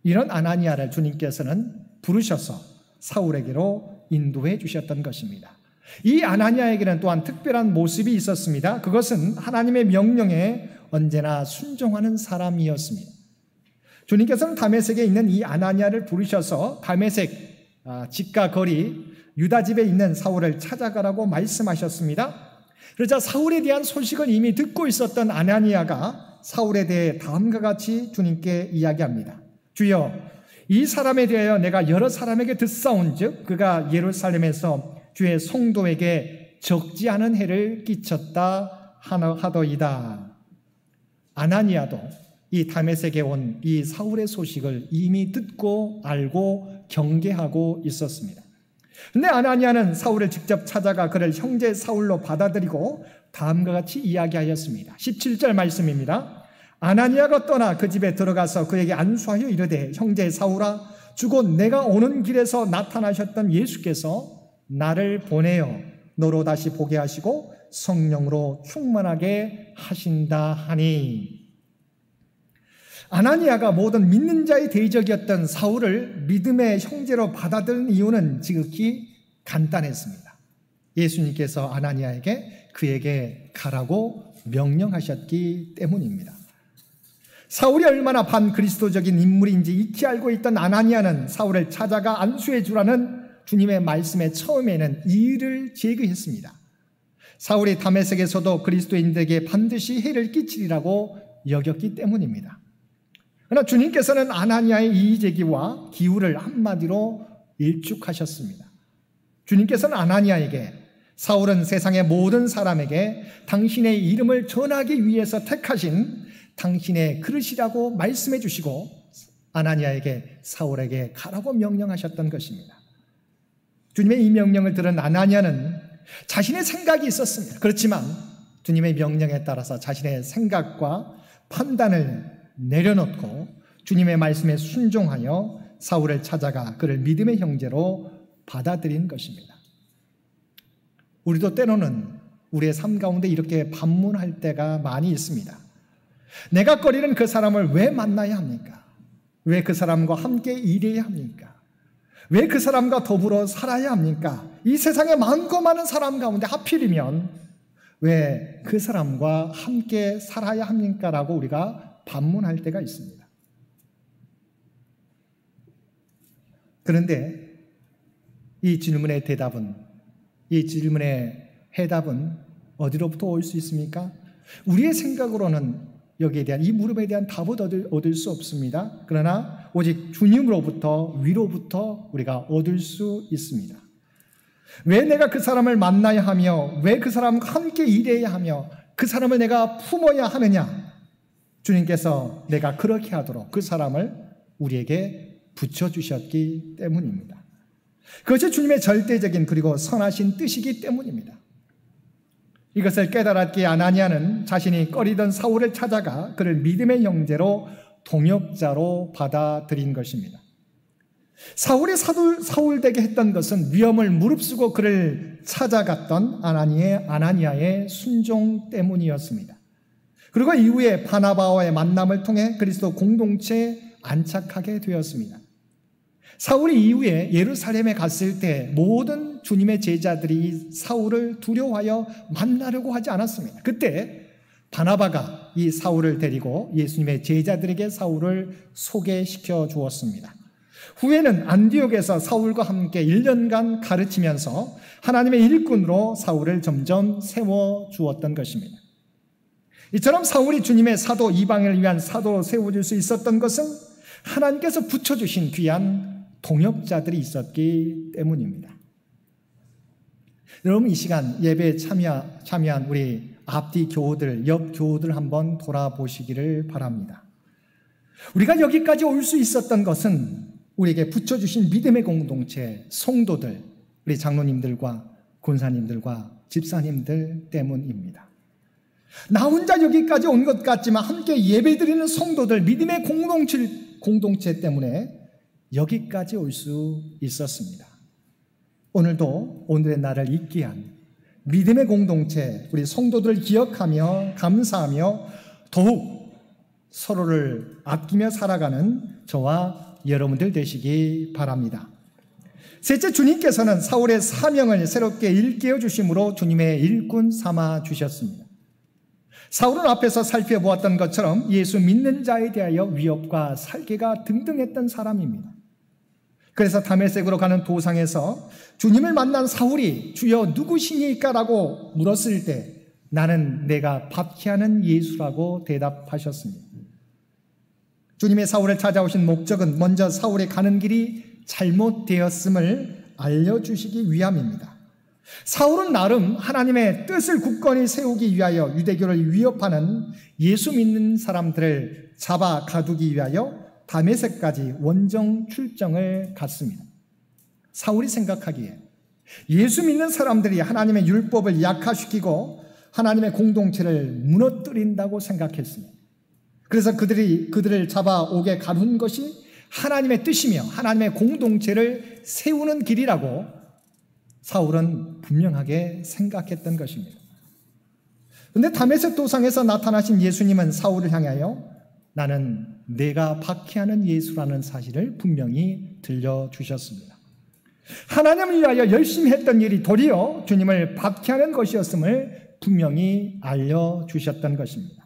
이런 아나니아를 주님께서는 부르셔서 사울에게로 인도해 주셨던 것입니다. 이 아나니아에게는 또한 특별한 모습이 있었습니다. 그것은 하나님의 명령에 언제나 순종하는 사람이었습니다. 주님께서는 다메섹에 있는 이 아나니아를 부르셔서 다메섹 집과 거리 유다 집에 있는 사울을 찾아가라고 말씀하셨습니다. 그러자 사울에 대한 소식을 이미 듣고 있었던 아나니아가 사울에 대해 다음과 같이 주님께 이야기합니다. 주여, 이 사람에 대하여 내가 여러 사람에게 듣사온즉 그가 예루살렘에서 주의 성도에게 적지 않은 해를 끼쳤다 하더이다. 아나니아도 이 다메섹에 온 이 사울의 소식을 이미 듣고 알고 경계하고 있었습니다. 그런데 아나니아는 사울을 직접 찾아가 그를 형제 사울로 받아들이고 다음과 같이 이야기하였습니다. 17절 말씀입니다. 아나니아가 떠나 그 집에 들어가서 그에게 안수하여 이르되 형제 사울아, 주곧 내가 오는 길에서 나타나셨던 예수께서 나를 보내어 너로 다시 보게 하시고 성령으로 충만하게 하신다 하니. 아나니아가 모든 믿는 자의 대적이었던 사울을 믿음의 형제로 받아들인 이유는 지극히 간단했습니다. 예수님께서 아나니아에게 그에게 가라고 명령하셨기 때문입니다. 사울이 얼마나 반그리스도적인 인물인지 익히 알고 있던 아나니아는 사울을 찾아가 안수해 주라는 주님의 말씀에 처음에는 이의를 제기했습니다. 사울이 다메섹에서도 그리스도인들에게 반드시 해를 끼치리라고 여겼기 때문입니다. 그러나 주님께서는 아나니아의 이의 제기와 기울을 한마디로 일축하셨습니다. 주님께서는 아나니아에게 사울은 세상의 모든 사람에게 당신의 이름을 전하기 위해서 택하신 당신의 그릇이라고 말씀해 주시고 아나니아에게 사울에게 가라고 명령하셨던 것입니다. 주님의 이 명령을 들은 아나니아는 자신의 생각이 있었습니다. 그렇지만 주님의 명령에 따라서 자신의 생각과 판단을 내려놓고 주님의 말씀에 순종하여 사울을 찾아가 그를 믿음의 형제로 받아들인 것입니다. 우리도 때로는 우리의 삶 가운데 이렇게 반문할 때가 많이 있습니다. 내가 꺼리는 그 사람을 왜 만나야 합니까? 왜 그 사람과 함께 일해야 합니까? 왜 그 사람과 더불어 살아야 합니까? 이 세상에 많고 많은 사람 가운데 하필이면 왜 그 사람과 함께 살아야 합니까? 라고 우리가 반문할 때가 있습니다. 그런데 이 질문의 해답은 어디로부터 올 수 있습니까? 우리의 생각으로는 여기에 대한 이 물음에 대한 답을 얻을 수 없습니다. 그러나 오직 주님으로부터 위로부터 우리가 얻을 수 있습니다. 왜 내가 그 사람을 만나야 하며 왜 그 사람과 함께 일해야 하며 그 사람을 내가 품어야 하느냐? 주님께서 내가 그렇게 하도록 그 사람을 우리에게 붙여주셨기 때문입니다. 그것이 주님의 절대적인 그리고 선하신 뜻이기 때문입니다. 이것을 깨달았기에 아나니아는 자신이 꺼리던 사울을 찾아가 그를 믿음의 형제로 동역자로 받아들인 것입니다. 사울이 사울되게 했던 것은 위험을 무릅쓰고 그를 찾아갔던 아나니아의 순종 때문이었습니다. 그리고 이후에 바나바와의 만남을 통해 그리스도 공동체에 안착하게 되었습니다. 사울이 이후에 예루살렘에 갔을 때 모든 주님의 제자들이 사울을 두려워하여 만나려고 하지 않았습니다. 그때 바나바가 이 사울을 데리고 예수님의 제자들에게 사울을 소개시켜 주었습니다. 후에는 안디옥에서 사울과 함께 1년간 가르치면서 하나님의 일꾼으로 사울을 점점 세워 주었던 것입니다. 이처럼 사울이 주님의 사도 이방인을 위한 사도로 세워질 수 있었던 것은 하나님께서 붙여주신 귀한 동역자들이 있었기 때문입니다. 여러분, 이 시간 예배에 참여한 우리 앞뒤 교우들, 옆 교우들 한번 돌아보시기를 바랍니다. 우리가 여기까지 올 수 있었던 것은 우리에게 붙여주신 믿음의 공동체, 성도들, 우리 장로님들과 권사님들과 집사님들 때문입니다. 나 혼자 여기까지 온 것 같지만 함께 예배드리는 성도들, 믿음의 공동체 때문에 여기까지 올 수 있었습니다. 오늘도 오늘의 날을 잊게 한 믿음의 공동체, 우리 성도들을 기억하며 감사하며 더욱 서로를 아끼며 살아가는 저와 여러분들 되시기 바랍니다. 셋째, 주님께서는 사울의 사명을 새롭게 일깨워 주심으로 주님의 일꾼 삼아 주셨습니다. 사울은 앞에서 살펴보았던 것처럼 예수 믿는 자에 대하여 위협과 살개가 등등했던 사람입니다. 그래서 다메섹으로 가는 도상에서 주님을 만난 사울이 주여 누구시니까라고 물었을 때 나는 내가 박해하는 예수라고 대답하셨습니다. 주님의 사울을 찾아오신 목적은 먼저 사울의 가는 길이 잘못되었음을 알려주시기 위함입니다. 사울은 나름 하나님의 뜻을 굳건히 세우기 위하여 유대교를 위협하는 예수 믿는 사람들을 잡아 가두기 위하여 다메섹까지 원정 출정을 갔습니다. 사울이 생각하기에 예수 믿는 사람들이 하나님의 율법을 약화시키고 하나님의 공동체를 무너뜨린다고 생각했습니다. 그래서 그들을 잡아오게 가둔 것이 하나님의 뜻이며 하나님의 공동체를 세우는 길이라고 사울은 분명하게 생각했던 것입니다. 그런데 다메섹 도상에서 나타나신 예수님은 사울을 향하여 나는 내가 박해하는 예수라는 사실을 분명히 들려주셨습니다. 하나님을 위하여 열심히 했던 일이 도리어 주님을 박해하는 것이었음을 분명히 알려주셨던 것입니다.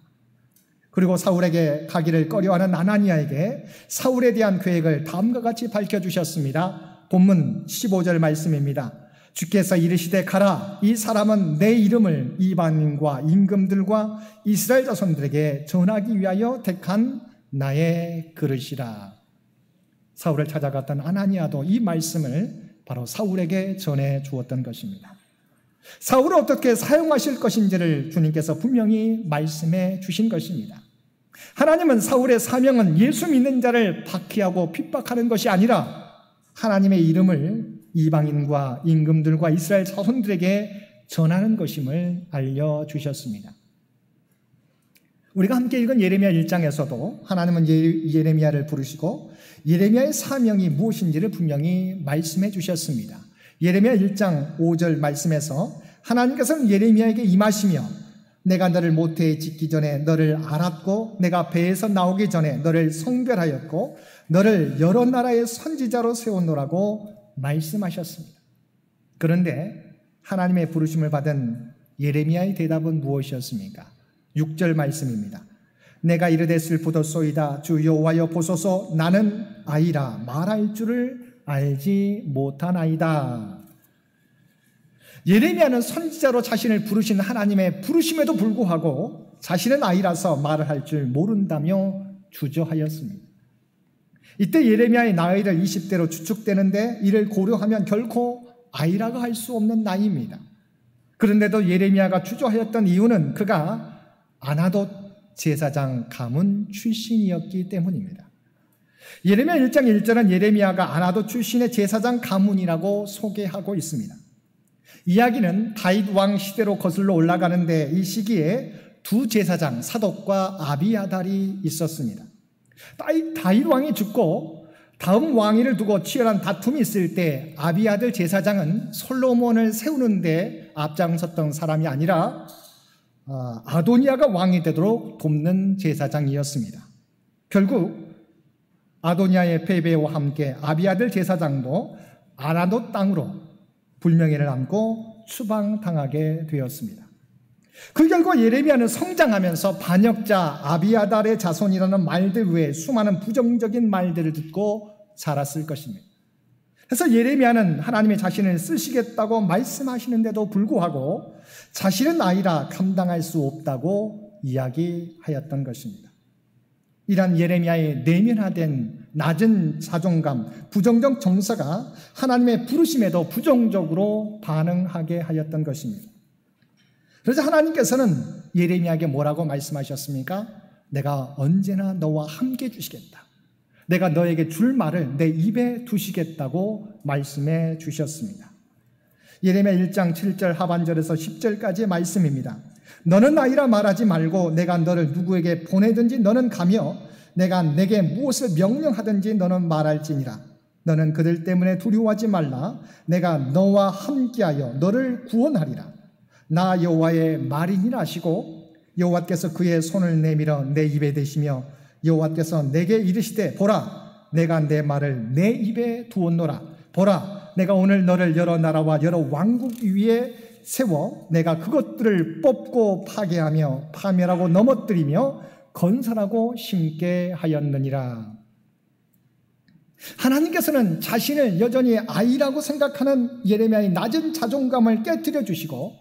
그리고 사울에게 가기를 꺼려하는 아나니아에게 사울에 대한 계획을 다음과 같이 밝혀주셨습니다. 본문 15절 말씀입니다. 주께서 이르시되 가라, 이 사람은 내 이름을 이방인과 임금들과 이스라엘 자손들에게 전하기 위하여 택한 나의 그릇이라. 사울을 찾아갔던 아나니아도 이 말씀을 바로 사울에게 전해 주었던 것입니다. 사울을 어떻게 사용하실 것인지를 주님께서 분명히 말씀해 주신 것입니다. 하나님은 사울의 사명은 예수 믿는 자를 박해하고 핍박하는 것이 아니라 하나님의 이름을 이방인과 임금들과 이스라엘 자손들에게 전하는 것임을 알려주셨습니다. 우리가 함께 읽은 예레미야 1장에서도 하나님은 예레미야를 부르시고 예레미야의 사명이 무엇인지를 분명히 말씀해 주셨습니다. 예레미야 1장 5절 말씀에서 하나님께서는 예레미야에게 임하시며 내가 너를 모태에 짓기 전에 너를 알았고 내가 배에서 나오기 전에 너를 성별하였고 너를 여러 나라의 선지자로 세웠노라고 말씀하셨습니다. 그런데 하나님의 부르심을 받은 예레미야의 대답은 무엇이었습니까? 6절 말씀입니다. 내가 이르되 슬프도소이다 주 여호와여 보소서 나는 아이라 말할 줄을 알지 못하나이다. 예레미야는 선지자로 자신을 부르신 하나님의 부르심에도 불구하고 자신은 아이라서 말을 할 줄 모른다며 주저하였습니다. 이때 예레미야의 나이를 20대로 추측되는데 이를 고려하면 결코 아이라고 할 수 없는 나이입니다. 그런데도 예레미야가 주저하였던 이유는 그가 아나돗 제사장 가문 출신이었기 때문입니다. 예레미야 1장 1절은 예레미야가 아나돗 출신의 제사장 가문이라고 소개하고 있습니다. 이야기는 다윗 왕 시대로 거슬러 올라가는데 이 시기에 두 제사장 사독과 아비아달이 있었습니다. 다윗 왕이 죽고 다음 왕위를 두고 치열한 다툼이 있을 때 아비아들 제사장은 솔로몬을 세우는데 앞장섰던 사람이 아니라 아도니아가 왕이 되도록 돕는 제사장이었습니다. 결국 아도니아의 패배와 함께 아비아들 제사장도 아나돗 땅으로 불명예를 안고 추방당하게 되었습니다. 그 결과 예레미야는 성장하면서 반역자 아비아달의 자손이라는 말들 외에 수많은 부정적인 말들을 듣고 자랐을 것입니다. 그래서 예레미야는 하나님의 자신을 쓰시겠다고 말씀하시는데도 불구하고 자신은 아이라 감당할 수 없다고 이야기하였던 것입니다. 이러한 예레미야의 내면화된 낮은 자존감, 부정적 정서가 하나님의 부르심에도 부정적으로 반응하게 하였던 것입니다. 그래서 하나님께서는 예레미야에게 뭐라고 말씀하셨습니까? 내가 언제나 너와 함께 해주시겠다. 내가 너에게 줄 말을 내 입에 두시겠다고 말씀해 주셨습니다. 예레미야 1장 7절 하반절에서 10절까지의 말씀입니다. 너는 아이라 말하지 말고 내가 너를 누구에게 보내든지 너는 가며 내가 내게 무엇을 명령하든지 너는 말할지니라. 너는 그들 때문에 두려워하지 말라. 내가 너와 함께하여 너를 구원하리라. 나 여호와의 말이니라 하시고 여호와께서 그의 손을 내밀어 내 입에 대시며 여호와께서 내게 이르시되 보라 내가 내 말을 내 입에 두었노라. 보라 내가 오늘 너를 여러 나라와 여러 왕국 위에 세워 내가 그것들을 뽑고 파괴하며 파멸하고 넘어뜨리며 건설하고 심게 하였느니라. 하나님께서는 자신을 여전히 아이라고 생각하는 예레미야의 낮은 자존감을 깨뜨려 주시고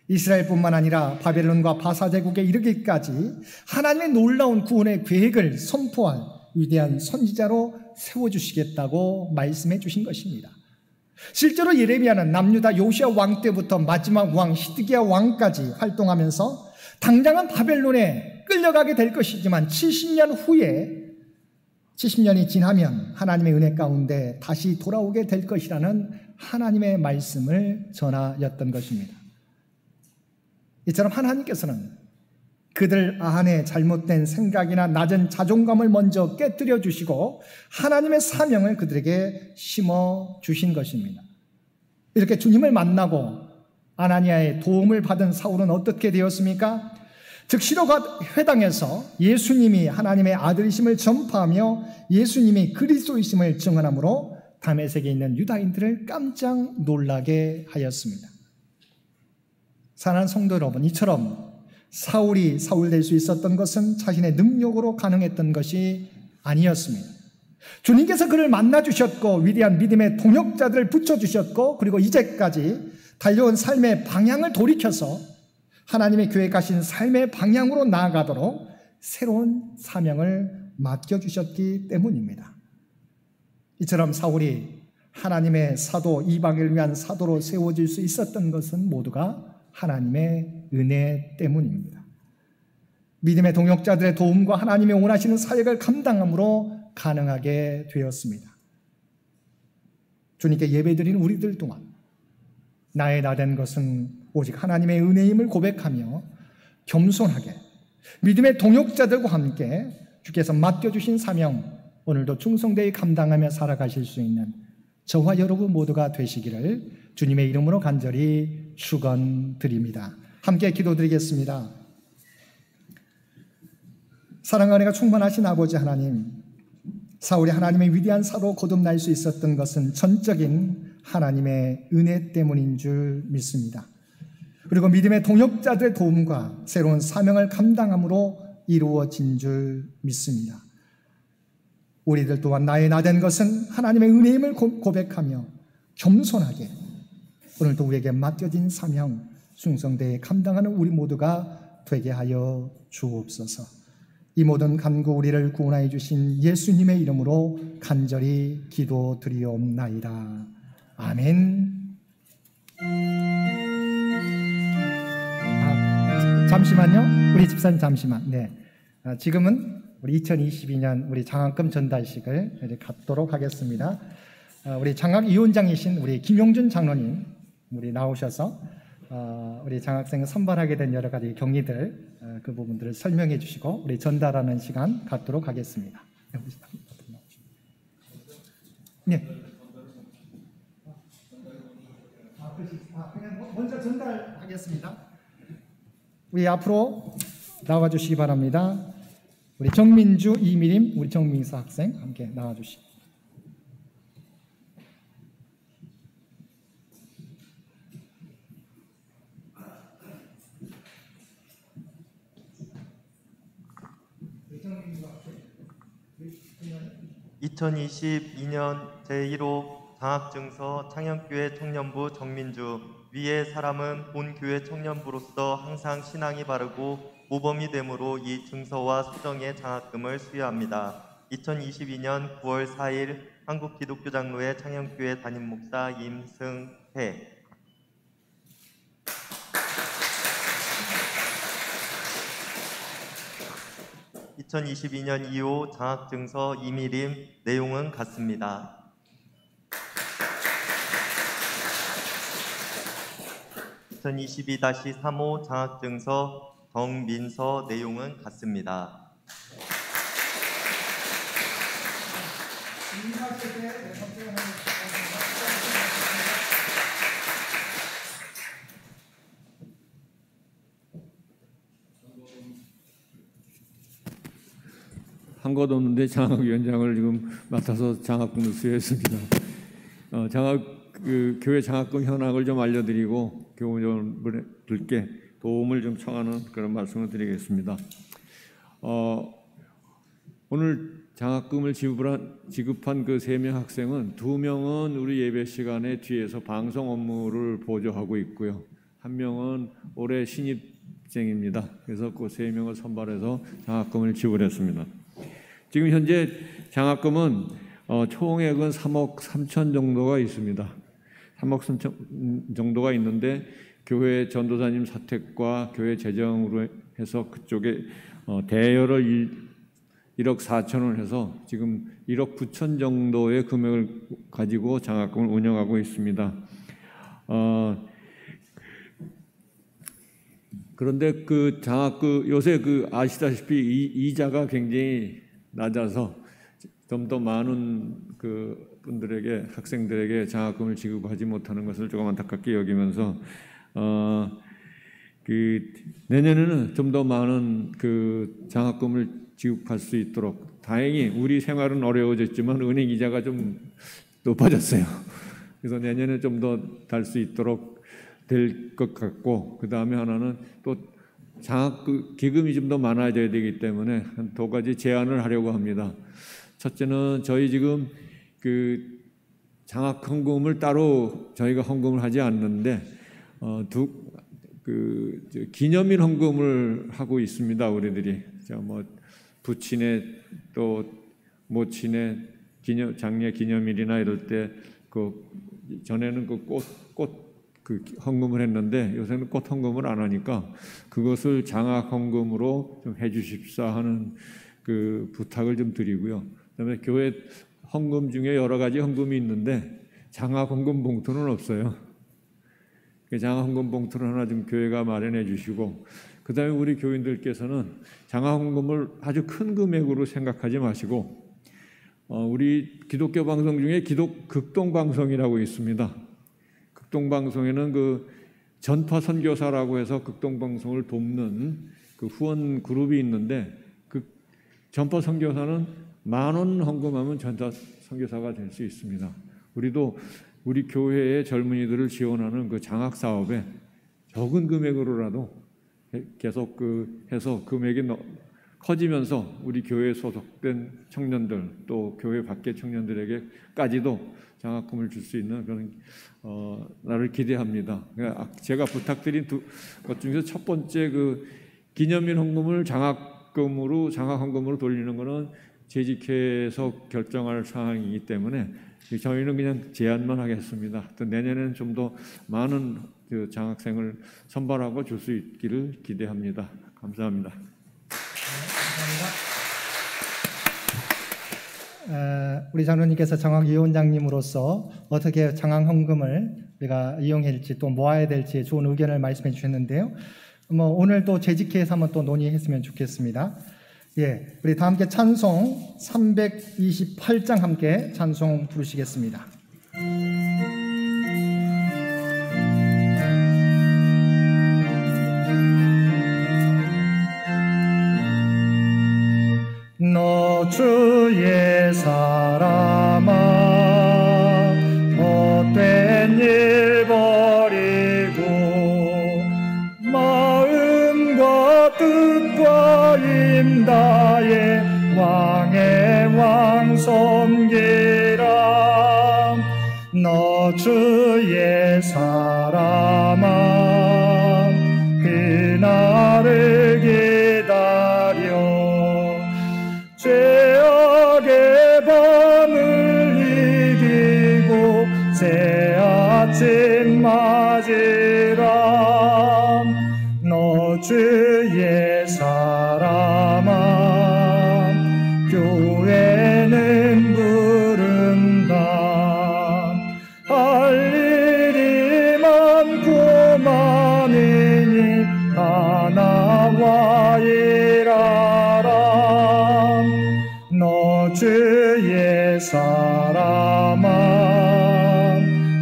이스라엘뿐만 아니라 바벨론과 바사 제국에 이르기까지 하나님의 놀라운 구원의 계획을 선포할 위대한 선지자로 세워주시겠다고 말씀해 주신 것입니다. 실제로 예레미야는 남유다 요시야 왕 때부터 마지막 왕 시드기야 왕까지 활동하면서 당장은 바벨론에 끌려가게 될 것이지만 70년 후에 70년이 지나면 하나님의 은혜 가운데 다시 돌아오게 될 것이라는 하나님의 말씀을 전하였던 것입니다. 이처럼 하나님께서는 그들 안에 잘못된 생각이나 낮은 자존감을 먼저 깨뜨려 주시고 하나님의 사명을 그들에게 심어 주신 것입니다. 이렇게 주님을 만나고 아나니아의 도움을 받은 사울은 어떻게 되었습니까? 즉 시로가 회당에서 예수님이 하나님의 아들이심을 전파하며 예수님이 그리스도이심을 증언하므로 다메섹에 있는 유다인들을 깜짝 놀라게 하였습니다. 사랑하는 성도 여러분, 이처럼 사울이 사울 될 수 있었던 것은 자신의 능력으로 가능했던 것이 아니었습니다. 주님께서 그를 만나주셨고 위대한 믿음의 동역자들을 붙여주셨고 그리고 이제까지 달려온 삶의 방향을 돌이켜서 하나님의 계획하신 삶의 방향으로 나아가도록 새로운 사명을 맡겨주셨기 때문입니다. 이처럼 사울이 하나님의 사도, 이방인을 위한 사도로 세워질 수 있었던 것은 모두가 하나님의 은혜 때문입니다. 믿음의 동역자들의 도움과 하나님의 원하시는 사역을 감당함으로 가능하게 되었습니다. 주님께 예배드리는 우리들 동안 나의 나된 것은 오직 하나님의 은혜임을 고백하며 겸손하게 믿음의 동역자들과 함께 주께서 맡겨주신 사명 오늘도 충성되이 감당하며 살아가실 수 있는 저와 여러분 모두가 되시기를 주님의 이름으로 간절히 축원드립니다. 함께 기도드리겠습니다. 사랑과 은혜가 충만하신 아버지 하나님, 사울이 하나님의 위대한 사로 거듭날 수 있었던 것은 전적인 하나님의 은혜 때문인 줄 믿습니다. 그리고 믿음의 동역자들의 도움과 새로운 사명을 감당함으로 이루어진 줄 믿습니다. 우리들 또한 나의 나된 것은 하나님의 은혜임을 고백하며 겸손하게 오늘도 우리에게 맡겨진 사명, 충성되이 감당하는 우리 모두가 되게 하여 주옵소서. 이 모든 간구 우리를 구원하여 주신 예수님의 이름으로 간절히 기도드리옵나이다. 아멘. 잠시만요. 우리 집사님 잠시만. 네. 지금은 우리 2022년 우리 장학금 전달식을 이제 갖도록 하겠습니다. 우리 장학위원장이신 우리 김용준 장로님 우리 나오셔서 우리 장학생을 선발하게 된 여러 가지 경위들 그 부분들을 설명해 주시고 우리 전달하는 시간 갖도록 하겠습니다. 네. 그냥 먼저 전달하겠습니다. 우리 앞으로 나와 주시기 바랍니다. 우리 정민주, 이미림, 우리 정민서 학생 함께 나와 주시기. (2022년) 제1호 장학증서 창현교회 청년부 정민주. 위의 사람은 본 교회 청년부로서 항상 신앙이 바르고 모범이 되므로 이 증서와 수정의 장학금을 수여합니다. 2022년 9월 4일 한국기독교장로회 창현교회 담임목사 임승회. 2022년 2호 장학증서 이미림. 내용은 같습니다. 2022-3호 장학증서 정민서. 내용은 같습니다. 한 것 없는데 장학위원장을 지금 맡아서 장학금을 수여했습니다. 교회 장학금 현황을 좀 알려드리고 교우분들께 도움을 좀 청하는 그런 말씀을 드리겠습니다. 오늘 장학금을 지급한 그 3명 학생은 2명은 우리 예배 시간에 뒤에서 방송 업무를 보조하고 있고요. 1명은 올해 신입생입니다. 그래서 그 3명을 선발해서 장학금을 지불했습니다. 지금 현재 장학금은 총액은 3억 3천 정도가 있습니다. 3억 3천 정도가 있는데 교회 전도사님 사택과 교회 재정으로 해서 그쪽에 대여를 1억 4천을 해서 지금 1억 9천 정도의 금액을 가지고 장학금을 운영하고 있습니다. 그런데 그 장학금 요새 아시다시피 이자가 굉장히 낮아서 좀 더 많은 그 분들에게 학생들에게 장학금을 지급하지 못하는 것을 조금 안타깝게 여기면서 내년에는 좀 더 많은 그 장학금을 지급할 수 있도록 다행히 우리 생활은 어려워졌지만 은행 이자가 좀 높아졌어요. 그래서 내년에 좀 더 달 수 있도록 될 것 같고 그 다음에 하나는 또 기금이 좀 더 많아져야 되기 때문에 한 2가지 제안을 하려고 합니다. 첫째는 저희 지금 그 장학 헌금을 따로 저희가 헌금을 하지 않는데 기념일 헌금을 하고 있습니다. 우리들이 부친의 또 모친의 장례 기념일이나 이럴 때 전에는 꽃 헌금을 했는데 요새는 꽃 헌금을 안 하니까 그것을 장학 헌금으로 좀 해주십사 하는 그 부탁을 좀 드리고요. 그다음에 교회 헌금 중에 여러 가지 헌금이 있는데 장학 헌금 봉투는 없어요. 장학 헌금 봉투를 하나 좀 교회가 마련해 주시고 그다음에 우리 교인들께서는 장학 헌금을 아주 큰 금액으로 생각하지 마시고 우리 기독교 방송 중에 극동 방송이라고 있습니다. 극동 방송에는 그 전파 선교사라고 해서 극동 방송을 돕는 그 후원 그룹이 있는데 그 전파 선교사는 10,000원 헌금하면 전파 선교사가 될 수 있습니다. 우리도 우리 교회의 젊은이들을 지원하는 그 장학 사업에 적은 금액으로라도 계속 해서 금액이 커지면서 우리 교회에 소속된 청년들 또 교회 밖의 청년들에게까지도 장학금을 줄 수 있는 그런 날을 기대합니다. 제가 부탁드린 것 중에서 첫 번째 기념일 헌금을 장학헌금으로 돌리는 것은 재직회에서 결정할 사항이기 때문에 저희는 그냥 제안만 하겠습니다. 또 내년에는 좀 더 많은 장학생을 선발하고 줄 수 있기를 기대합니다. 감사합니다. 우리 장로님께서 장학위원장님으로서 어떻게 장학헌금을 우리가 이용할지 또 모아야 될지 좋은 의견을 말씀해 주셨는데요. 오늘 또 재직회에서 한번 또 논의했으면 좋겠습니다. 예, 우리 다 함께 찬송 328장 함께 찬송 부르시겠습니다. 너 주의 사람아 헛된 일 버리고 마음과 뜻과 힘 다해 왕의 왕 섬기라. 너 주의 사람아 그날을 기다려 죄악의 밤을 이기고 새 아침 맞으라. 너 주의 사람아 교회는 부른다. 할 일이 많고 많으니 하나와 일하라. 너 주의 사람아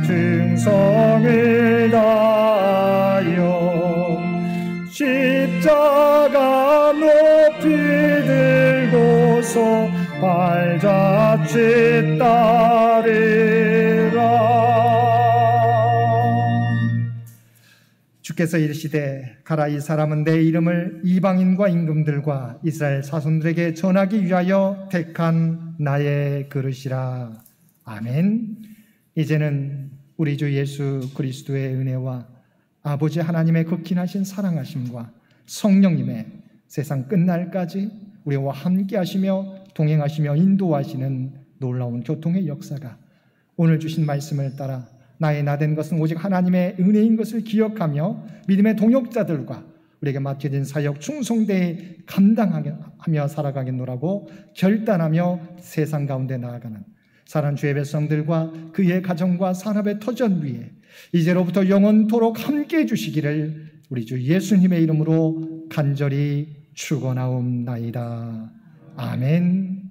충성을 다하여 십자가 높이 들고서 발자취 따르라. 주께서 이르시되 가라, 이 사람은 내 이름을 이방인과 임금들과 이스라엘 사손들에게 전하기 위하여 택한 나의 그릇이라. 아멘. 이제는 우리 주 예수 그리스도의 은혜와 아버지 하나님의 극진하신 사랑하심과 성령님의 세상 끝날까지 우리와 함께 하시며 동행하시며 인도하시는 놀라운 교통의 역사가 오늘 주신 말씀을 따라 나의 나된 것은 오직 하나님의 은혜인 것을 기억하며 믿음의 동역자들과 우리에게 맡겨진 사역 충성되이 감당하며 살아가겠노라고 결단하며 세상 가운데 나아가는 사랑하는 주의 백성들과 그의 가정과 산업의 터전 위에 이제로부터 영원토록 함께해 주시기를 우리 주 예수님의 이름으로 간절히 축원하옵나이다. 아멘.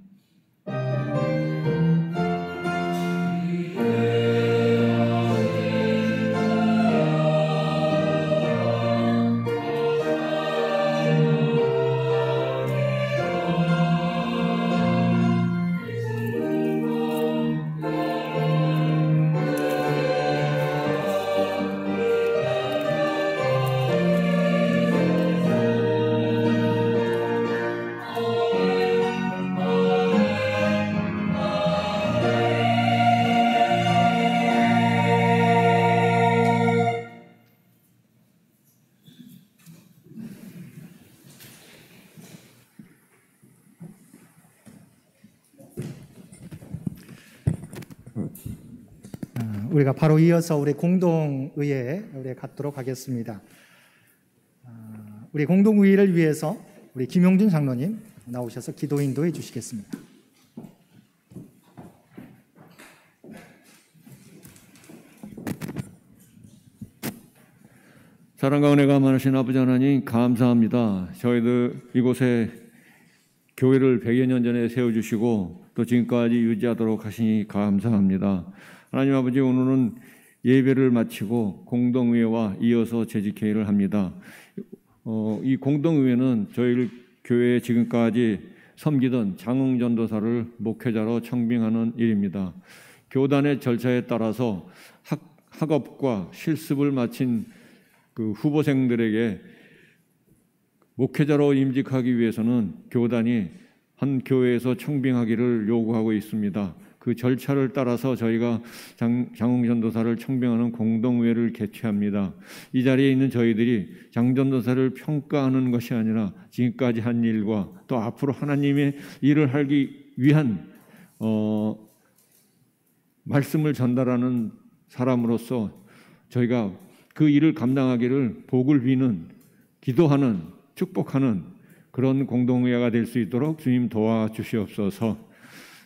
우리가 바로 이어서 우리 공동의회에 우리 갖도록 하겠습니다. 우리 공동의회를 위해서 우리 김용진 장로님 나오셔서 기도 인도해 주시겠습니다. 사랑과 은혜가 많으신 아버지 하나님 감사합니다. 저희들 이곳에 교회를 100여 년 전에 세워주시고 또 지금까지 유지하도록 하시니 감사합니다. 하나님 아버지, 오늘은 예배를 마치고 공동의회와 이어서 재직회의를 합니다. 이 공동의회는 저희 교회에 지금까지 섬기던 장흥전도사를 목회자로 청빙하는 일입니다. 교단의 절차에 따라서 학업과 실습을 마친 그 후보생들에게 목회자로 임직하기 위해서는 교단이 한 교회에서 청빙하기를 요구하고 있습니다. 그 절차를 따라서 저희가 장홍전도사를 청빙하는 공동회를 개최합니다. 이 자리에 있는 저희들이 장전도사를 평가하는 것이 아니라 지금까지 한 일과 또 앞으로 하나님의 일을 하기 위한 말씀을 전달하는 사람으로서 저희가 그 일을 감당하기를 복을 비는, 기도하는, 축복하는 그런 공동회가 될 수 있도록 주님 도와주시옵소서.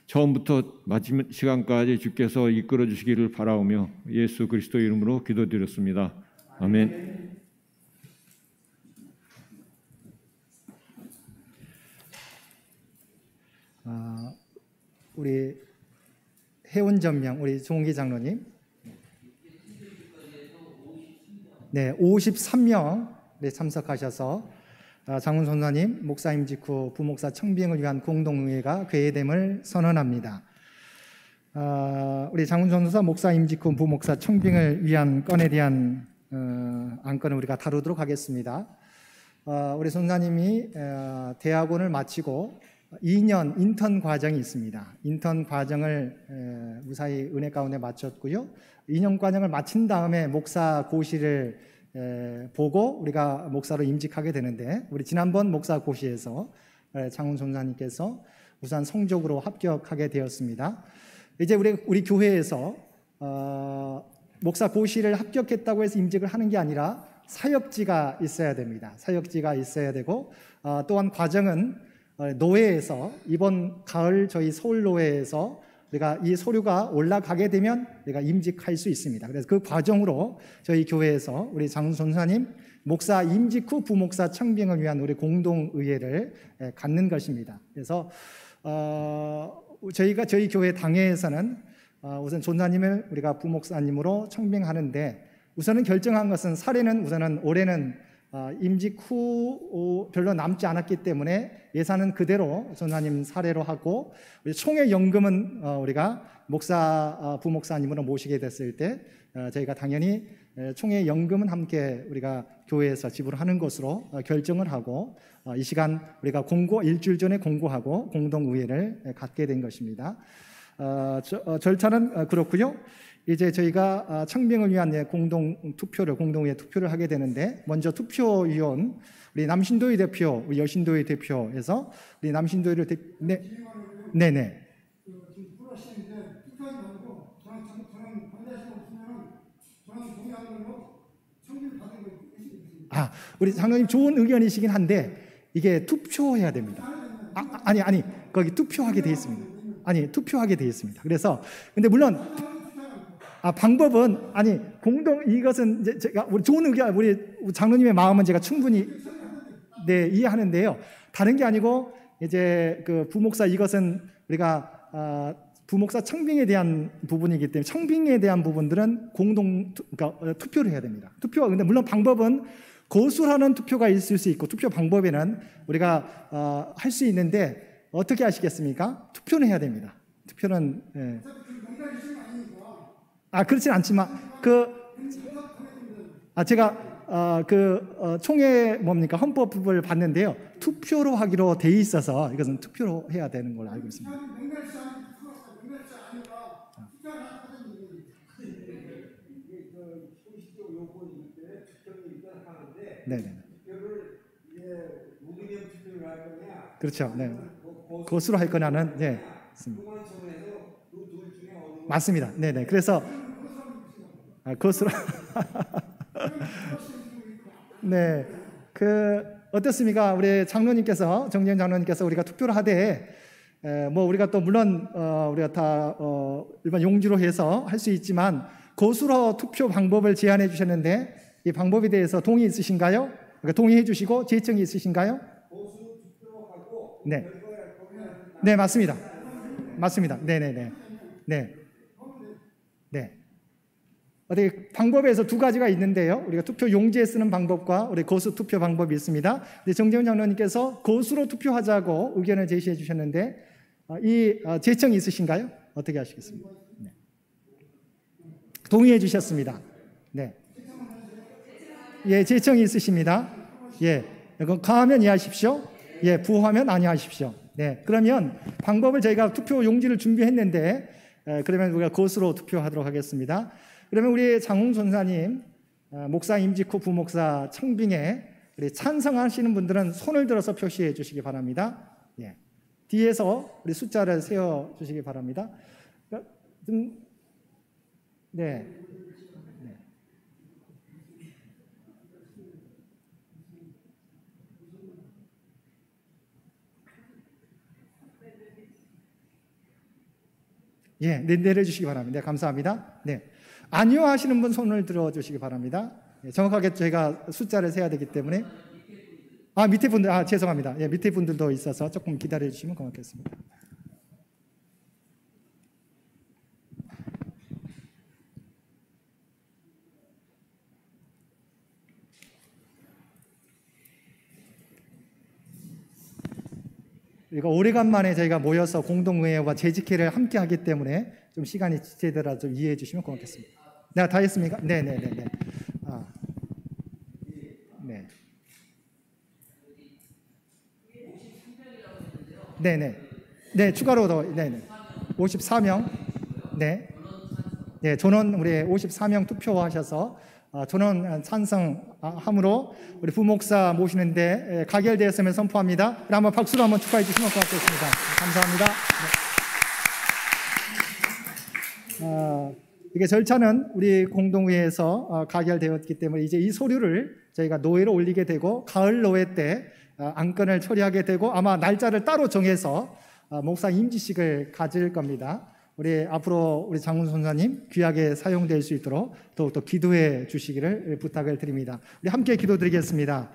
처음부터 마지막 시간까지 주께서 이끌어 주시기를 바라오며 예수 그리스도 이름으로 기도드렸습니다. 아멘. 우리 해운전명 우리 종기 장로님, 네, 53명 참석하셔서 장훈 선사님 목사임 직후 부목사 청빙을 위한 공동회가 개회됨을 선언합니다. 우리 장훈 선사 목사임 직후 부목사 청빙을 위한 건에 대한 안건을 우리가 다루도록 하겠습니다. 우리 선사님이 대학원을 마치고 2년 인턴 과정이 있습니다. 인턴 과정을 무사히 은혜 가운데 마쳤고요. 2년 과정을 마친 다음에 목사 고시를 보고 우리가 목사로 임직하게 되는데, 우리 지난번 목사 고시에서 장훈 선사님께서 우선 성적으로 합격하게 되었습니다. 이제 우리 교회에서 목사 고시를 합격했다고 해서 임직을 하는 게 아니라 사역지가 있어야 됩니다. 사역지가 있어야 되고, 또한 과정은 노회에서 이번 가을 저희 서울노회에서 우리가 이 서류가 올라가게 되면 우리가 임직할 수 있습니다. 그래서 그 과정으로 저희 교회에서 우리 장훈 선사님 목사 임직 후 부목사 청빙을 위한 우리 공동의회를 갖는 것입니다. 그래서 저희가 저희 교회 당회에서는 우선 존사님을 우리가 부목사님으로 청빙하는데, 우선은 결정한 것은 사례는 우선은 올해는 임직 후 별로 남지 않았기 때문에 예산은 그대로 전사님 사례로 하고, 총회 연금은 우리가 목사 부목사님으로 모시게 됐을 때 저희가 당연히 총회 연금은 함께 우리가 교회에서 지불하는 것으로 결정을 하고, 이 시간 우리가 일주일 전에 공고하고 공동의회를 갖게 된 것입니다. 절차는 그렇고요. 이제 저희가 청빙을 위한 공동의회 투표를 하게 되는데, 먼저 투표위원 우리 남신도의 대표, 우리 여신도의 대표에서 우리 남신도의를 네네. 우리 장로님 좋은 의견이시긴 한데 이게 투표해야 됩니다. 아니 거기 투표하게 돼 있습니다. 투표하게 돼 있습니다. 그래서 근데 물론 방법은 이것은 이제 제가 우리 좋은 의견, 우리 장로님의 마음은 제가 충분히 이해하는데요. 다른 게 아니고 이제 그 부목사, 이것은 우리가 부목사 청빙에 대한 부분이기 때문에 청빙에 대한 부분들은 그러니까 투표를 해야 됩니다. 근데 물론 방법은 거수하는 투표가 있을 수 있고, 투표 방법에는 우리가 할 수 있는데 어떻게 하시겠습니까? 투표는 해야 됩니다. 투표는 그렇진 않지만 제가 총회 헌법을 봤는데요. 투표로 하기로 돼 있어서 이것은 투표로 해야 되는 걸로 알고 있습니다. 네네. 그렇죠. 네. 거수로 할 거냐는 맞습니다. 네네. 그래서 거수로 네. 어떻습니까? 우리 장로님께서, 정재현 장로님께서 우리가 투표를 하되 우리가 또 물론 우리가 다 일반 용지로 해서 할 수 있지만 거수로 투표 방법을 제안해 주셨는데, 이 방법에 대해서 동의 있으신가요? 그러니까 동의해 주시고 제청이 있으신가요? 네, 맞습니다. 네네네. 네. 어떻게 방법에서 두 가지가 있는데요. 우리가 투표 용지에 쓰는 방법과 우리 거수 투표 방법이 있습니다. 근데 정재훈 장로님께서 거수로 투표하자고 의견을 제시해 주셨는데, 이 제청이 있으신가요? 어떻게 하시겠습니까? 네. 동의해 주셨습니다. 네. 예, 제청이 있으십니다. 예, 이거 가하면 이해하십시오. 예, 부하면 아니하십시오. 네, 그러면 방법을 저희가 투표 용지를 준비했는데 그러면 우리가 그것으로 투표하도록 하겠습니다. 그러면 우리 장웅 전사님, 목사 임직후 부목사 청빙에 우리 찬성하시는 분들은 손을 들어서 표시해 주시기 바랍니다. 예. 뒤에서 우리 숫자를 세워 주시기 바랍니다. 네. 예, 내려주시기 바랍니다. 네, 감사합니다. 네. 아니요 하시는 분 손을 들어주시기 바랍니다. 예, 정확하게 제가 숫자를 세야 되기 때문에. 밑에 분들, 죄송합니다. 예, 밑에 분들도 있어서 조금 기다려 주시면 고맙겠습니다. 이거 오래간만에 저희가 모여서 공동의회와 재직회를 함께 하기 때문에 좀 시간이 지체되더라도 좀 이해해 주시면 고맙겠습니다. 네, 다 했습니까? 네네네네. 네. 네네. 네, 추가로 더, 네네. 54명. 네. 네, 전원 우리 54명 투표하셔서 전원 찬성함으로 우리 부목사 모시는데 가결되었음을 선포합니다. 한번 박수로 한번 축하해 주시면 고맙겠습니다. 감사합니다. 네. 이게 절차는 우리 공동회에서 가결되었기 때문에 이제 이 서류를 저희가 노회로 올리게 되고 가을 노회 때 안건을 처리하게 되고 아마 날짜를 따로 정해서 목사 임지식을 가질 겁니다. 우리 앞으로 우리 장훈 선사님 귀하게 사용될 수 있도록 더욱더 기도해 주시기를 부탁을 드립니다. 우리 함께 기도드리겠습니다.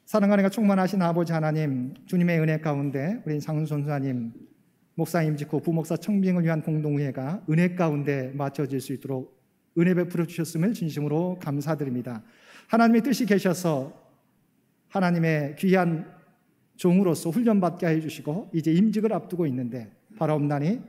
사랑하는 충만하신 아버지 하나님, 주님의 은혜 가운데 우리 장훈 선사님 목사 임직후 부목사 청빙을 위한 공동회가 은혜 가운데 맞춰질 수 있도록 은혜 베풀어 주셨음을 진심으로 감사드립니다. 하나님의 뜻이 계셔서 하나님의 귀한 종으로서 훈련받게 해주시고 이제 임직을 앞두고 있는데 바라옵나니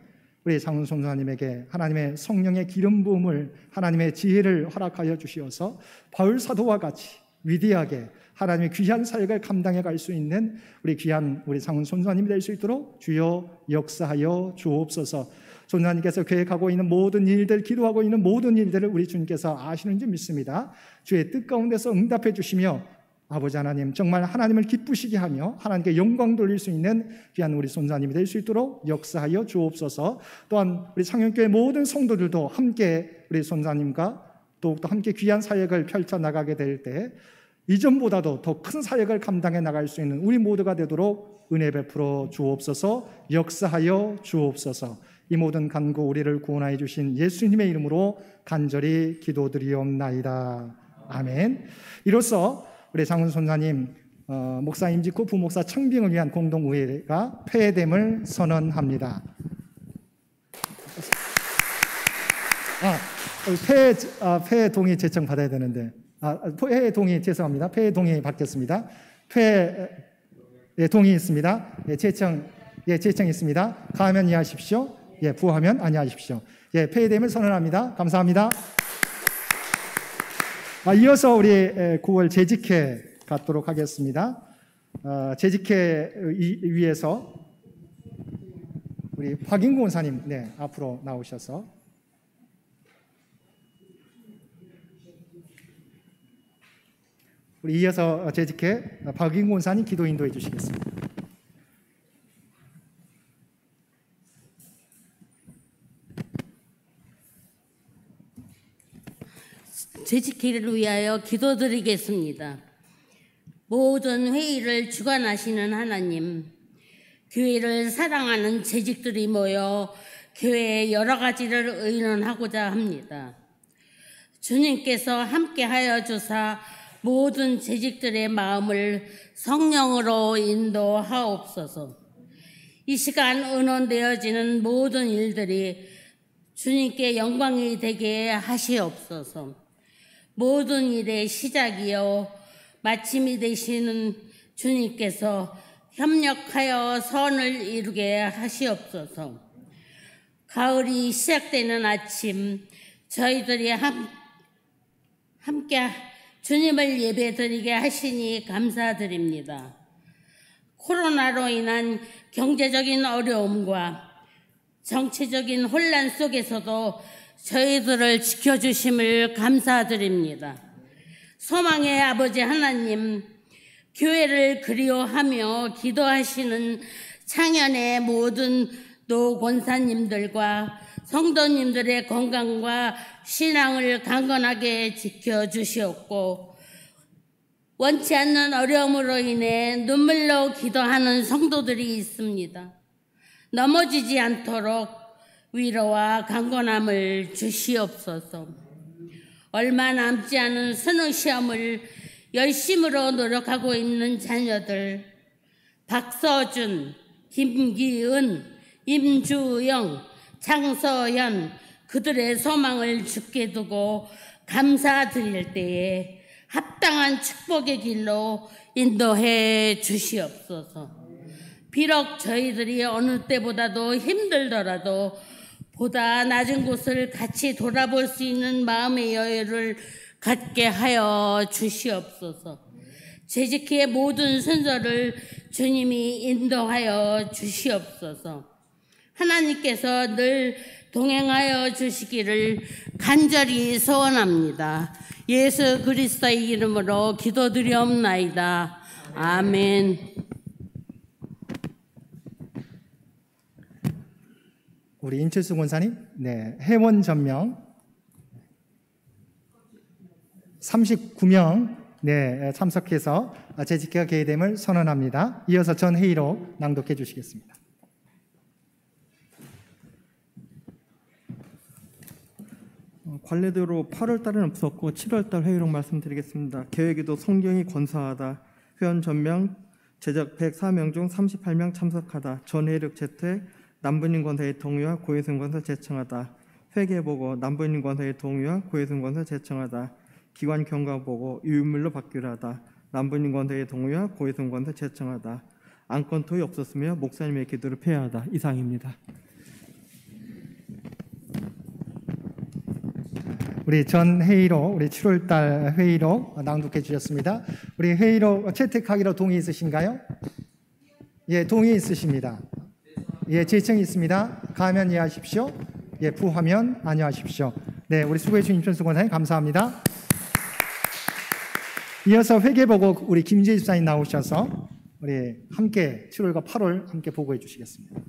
우리 장훈 선사님에게 하나님의 성령의 기름 부음을 하나님의 지혜를 허락하여 주시어서 바울 사도와 같이 위대하게 하나님의 귀한 사역을 감당해 갈 수 있는 우리 귀한 우리 장훈 선사님이 될 수 있도록 주여 역사하여 주옵소서. 선사님께서 계획하고 있는 모든 일들, 기도하고 있는 모든 일들을 우리 주님께서 아시는 줄 믿습니다. 주의 뜻 가운데서 응답해 주시며 아버지 하나님 정말 하나님을 기쁘시게 하며 하나님께 영광 돌릴 수 있는 귀한 우리 손자님이 될 수 있도록 역사하여 주옵소서. 또한 우리 창녕교회 모든 성도들도 함께 우리 손자님과 더욱더 함께 귀한 사역을 펼쳐나가게 될 때 이전보다도 더 큰 사역을 감당해 나갈 수 있는 우리 모두가 되도록 은혜 베풀어 주옵소서. 역사하여 주옵소서. 이 모든 간구 우리를 구원하여 주신 예수님의 이름으로 간절히 기도드리옵나이다. 아멘. 이로써 우리 장훈 선사님 목사 임직후 부목사 청빙을 위한 공동의회가 폐회됨을 선언합니다. 폐회 동의 제청 받아야 되는데 폐회 동의 죄송합니다. 폐회 동의 받겠습니다. 폐회 동의 있습니다. 제청 제청 있습니다. 가하면 이해하십시오. 부하면 아니하십시오. 폐회됨을 선언합니다. 감사합니다. 이어서 우리 9월 재직회 갖도록 하겠습니다. 재직회 위해서 우리 박인구 원사님 앞으로 나오셔서 우리 이어서 재직회 박인구 원사님 기도 인도해 주시겠습니다. 재직회를 위하여 기도드리겠습니다. 모든 회의를 주관하시는 하나님, 교회를 사랑하는 재직들이 모여 교회의 여러 가지를 의논하고자 합니다. 주님께서 함께하여 주사 모든 재직들의 마음을 성령으로 인도하옵소서. 이 시간 의논되어지는 모든 일들이 주님께 영광이 되게 하시옵소서. 모든 일의 시작이요 마침이 되시는 주님께서 협력하여 선을 이루게 하시옵소서. 가을이 시작되는 아침 저희들이 함께 주님을 예배드리게 하시니 감사드립니다. 코로나로 인한 경제적인 어려움과 정치적인 혼란 속에서도 저희들을 지켜주심을 감사드립니다. 소망의 아버지 하나님, 교회를 그리워하며 기도하시는 창현의 모든 노권사님들과 성도님들의 건강과 신앙을 강건하게 지켜주시옵고, 원치 않는 어려움으로 인해 눈물로 기도하는 성도들이 있습니다. 넘어지지 않도록 위로와 강건함을 주시옵소서. 얼마 남지 않은 수능 시험을 열심으로 노력하고 있는 자녀들, 박서준, 김기은, 임주영, 장서연, 그들의 소망을 주께 두고 감사드릴 때에 합당한 축복의 길로 인도해 주시옵소서. 비록 저희들이 어느 때보다도 힘들더라도 보다 낮은 곳을 같이 돌아볼 수 있는 마음의 여유를 갖게 하여 주시옵소서. 재직기의 모든 순서를 주님이 인도하여 주시옵소서. 하나님께서 늘 동행하여 주시기를 간절히 소원합니다. 예수 그리스도의 이름으로 기도드리옵나이다. 아멘. 우리 인철수 권사님, 네, 회원 전명 39명 네, 참석해서 재직회가 개회됨을 선언합니다. 이어서 전 회의록 낭독해 주시겠습니다. 관례대로 8월 달은 없었고 7월 달 회의록 말씀드리겠습니다. 계획에도 성경이 권사하다. 회원 전명 제작 104명 중 38명 참석하다. 전 회의록 채택 남부님 권사의 동의와 고혜승 권사 제청하다. 회계보고 남부님 권사의 동의와 고혜승 권사 제청하다. 기관 경과보고 유인물로 받기로 하다. 남부님 권사의 동의와 고혜승 권사 제청하다. 안건 토의 없었으며 목사님의 기도를 폐하하다. 이상입니다. 우리 전 회의록, 우리 7월달 회의록 낭독해 주셨습니다. 우리 회의록 채택하기로 동의 있으신가요? 예, 동의 있으십니다. 예, 제청이 있습니다. 가면 이해하십시오. 예, 부하면 안녕하십시오. 네, 우리 수고해 주신 임천수 권사님 감사합니다. 이어서 회계보고 우리 김재희 집사님 나오셔서 우리 함께 7월과 8월 함께 보고해 주시겠습니다.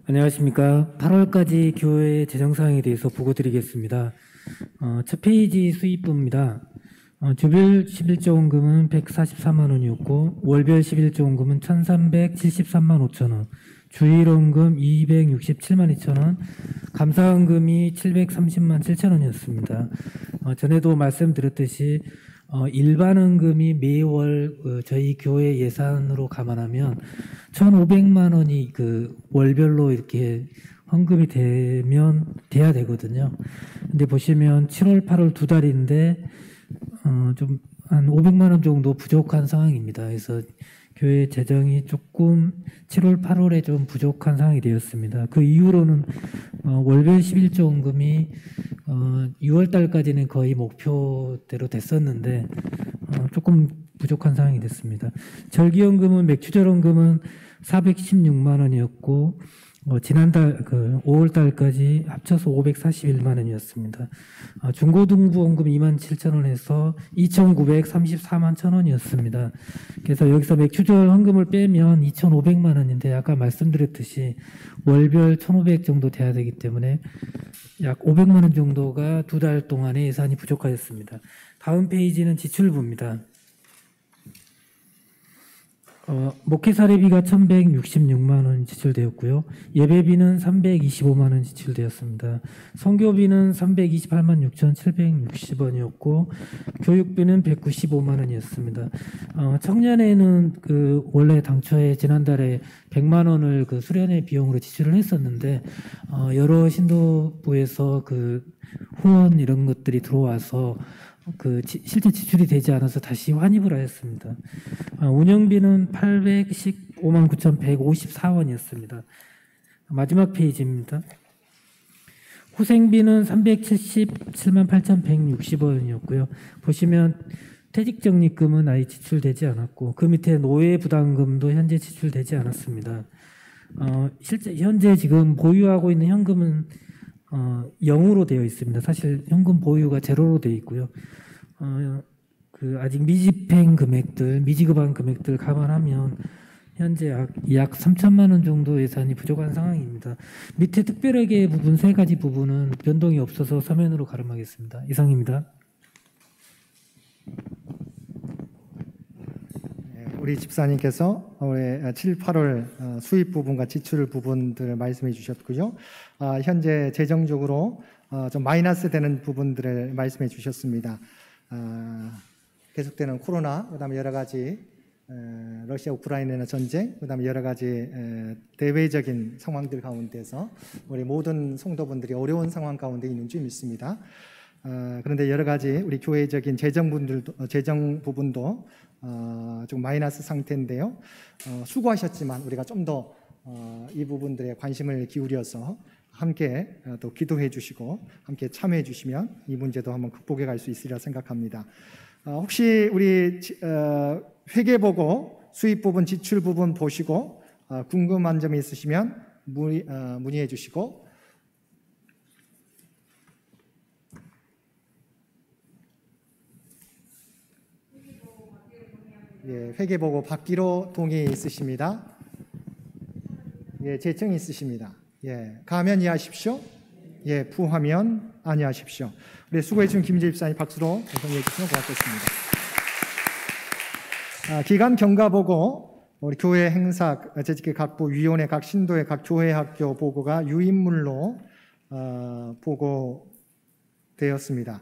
안녕하십니까. 8월까지 교회 재정 사항에 대해서 보고드리겠습니다. 첫 페이지 수입부입니다. 주별 11조 원금은 144만 원이었고 월별 11조 원금은 1,373만 5천 원, 주일 원금 267만 2천 원, 감사 원금이 730만 7천 원이었습니다. 전에도 말씀드렸듯이 일반 원금이 매월 저희 교회 예산으로 감안하면 1,500만 원이 그 월별로 이렇게 헌금이 돼야 되거든요. 근데 보시면 7월, 8월 두 달인데 좀 한 500만 원 정도 부족한 상황입니다. 그래서 교회 재정이 조금 7월, 8월에 좀 부족한 상황이 되었습니다. 그 이후로는 월별 11조 원금이 6월 달까지는 거의 목표대로 됐었는데 조금 부족한 상황이 됐습니다. 절기연금은 맥추절원금은 416만 원이었고 지난달 5월 달까지 합쳐서 541만 원이었습니다. 중고등부원금 2만 7천 원에서 2,934만 1천 원이었습니다. 그래서 여기서 맥추절 헌금을 빼면 2,500만 원인데 아까 말씀드렸듯이 월별 1,500 정도 돼야 되기 때문에 약 500만 원 정도가 두 달 동안의 예산이 부족하였습니다. 다음 페이지는 지출부입니다. 목회 사례비가 1,166만 원 지출되었고요. 예배비는 325만 원 지출되었습니다. 선교비는 328만 6,760원이었고 교육비는 195만 원이었습니다. 청년회는 원래 당초에 지난달에 100만 원을 수련회 비용으로 지출을 했었는데 여러 신도부에서 후원 이런 것들이 들어와서 실제 지출이 되지 않아서 다시 환입을 하였습니다. 운영비는 815만 9,154원이었습니다. 마지막 페이지입니다. 후생비는 377만 8,160원이었고요. 보시면 퇴직적립금은 아예 지출되지 않았고 그 밑에 노예부담금도 현재 지출되지 않았습니다. 실제 현재 지금 보유하고 있는 현금은 0으로 되어 있습니다. 사실 현금 보유가 제로로 되어 있고요. 그 아직 미집행 금액들, 미지급한 금액들 감안하면 현재 약 3천만 원 정도 예산이 부족한 상황입니다. 밑에 특별하게 부분 세 가지 부분은 변동이 없어서 서면으로 가름하겠습니다. 이상입니다. 우리 집사님께서 올해 7, 8월 수입 부분과 지출 부분들을 말씀해 주셨고요. 현재 재정적으로 좀 마이너스 되는 부분들을 말씀해 주셨습니다. 계속되는 코로나, 그다음에 여러 가지 러시아 우크라이나 전쟁, 그다음에 여러 가지 대외적인 상황들 가운데서 우리 모든 성도분들이 어려운 상황 가운데 있는 줄 믿습니다. 그런데 여러 가지 우리 교회적인 재정 부분도 좀 마이너스 상태인데요. 수고하셨지만 우리가 좀 더 이 부분들에 관심을 기울여서 함께 또 기도해 주시고 함께 참여해 주시면 이 문제도 한번 극복해 갈 수 있으리라 생각합니다. 혹시 우리 회계 보고 수입 부분, 지출 부분 보시고 궁금한 점이 있으시면 문의해 주시고 회계 보고 받기로 동의 있으십니다. 제청이 있으십니다. 가면 이해하십시오. 부하면 아니하십시오. 우리 수고해 주신 김재 집사님 박수로 정리해 주시면 고맙겠습니다. 기간 경과 보고 우리 교회 행사, 재직계 각부 위원회, 각 신도의 각 교회 학교 보고가 유인물로 보고되었습니다.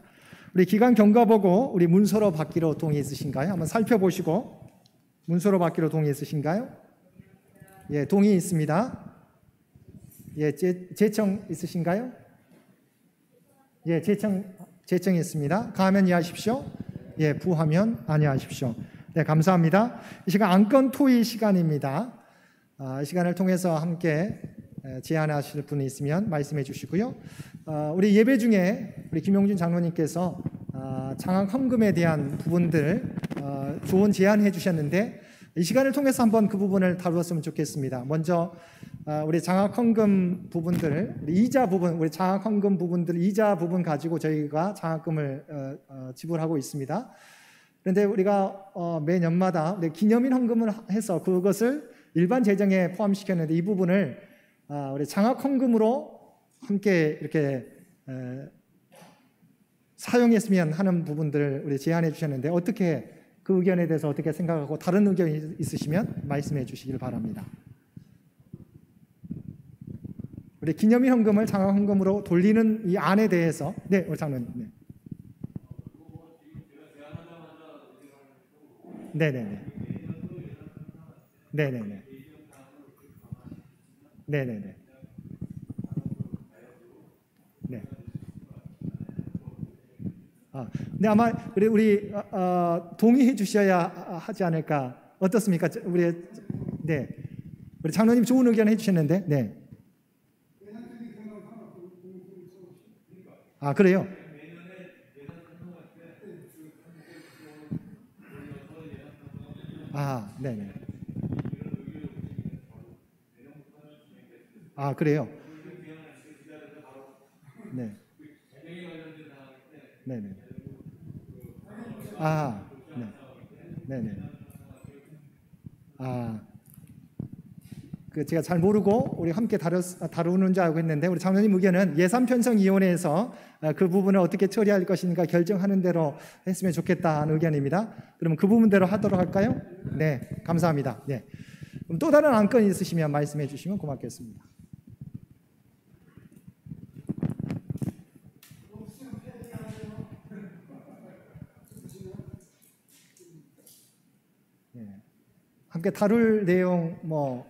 우리 기간 경과 보고 우리 문서로 받기로 동의 있으신가요? 한번 살펴보시고 문서로 받기로 동의 있으신가요? 동의 있습니다. 제청 있으신가요? 제청이 있습니다. 가면 이해하십시오. 부하면 아니하십시오. 감사합니다. 이 시간 안건 토의 시간입니다. 이 시간을 통해서 함께 제안하실 분이 있으면 말씀해 주시고요. 우리 예배 중에 우리 김용준 장로님께서 장학 헌금에 대한 부분들 좋은 제안해 주셨는데 이 시간을 통해서 한번 그 부분을 다루었으면 좋겠습니다. 먼저 우리 장학 헌금 부분들, 이자 부분, 우리 장학 헌금 부분들 이자 부분 가지고 저희가 장학금을 지불하고 있습니다. 그런데 우리가 매년마다 기념일 헌금을 해서 그것을 일반 재정에 포함시켰는데 이 부분을 우리 장학 헌금으로 함께 이렇게 사용했으면 하는 부분들을 우리 제안해 주셨는데 어떻게 그 의견에 대해서 어떻게 생각하고 다른 의견이 있으시면 말씀해 주시길 바랍니다. 우리 기념일 헌금을 장학 헌금으로 돌리는 이 안에 대해서 우리 장로님. 네네네. 근데 아마 우리 동의해 주셔야 하지 않을까 어떻습니까? 우리 장로님 좋은 의견 해주셨는데 그래요? 네네. 그래요? 네. 네네. 네네. 제가 잘 모르고 우리 함께 다루는 줄 알고 했는데 우리 장로님 의견은 예산편성위원회에서 그 부분을 어떻게 처리할 것인가 결정하는 대로 했으면 좋겠다는 의견입니다. 그러면 그 부분대로 하도록 할까요? 네, 감사합니다. 그럼 또 다른 안건이 있으시면 말씀해 주시면 고맙겠습니다. 함께 다룰 내용,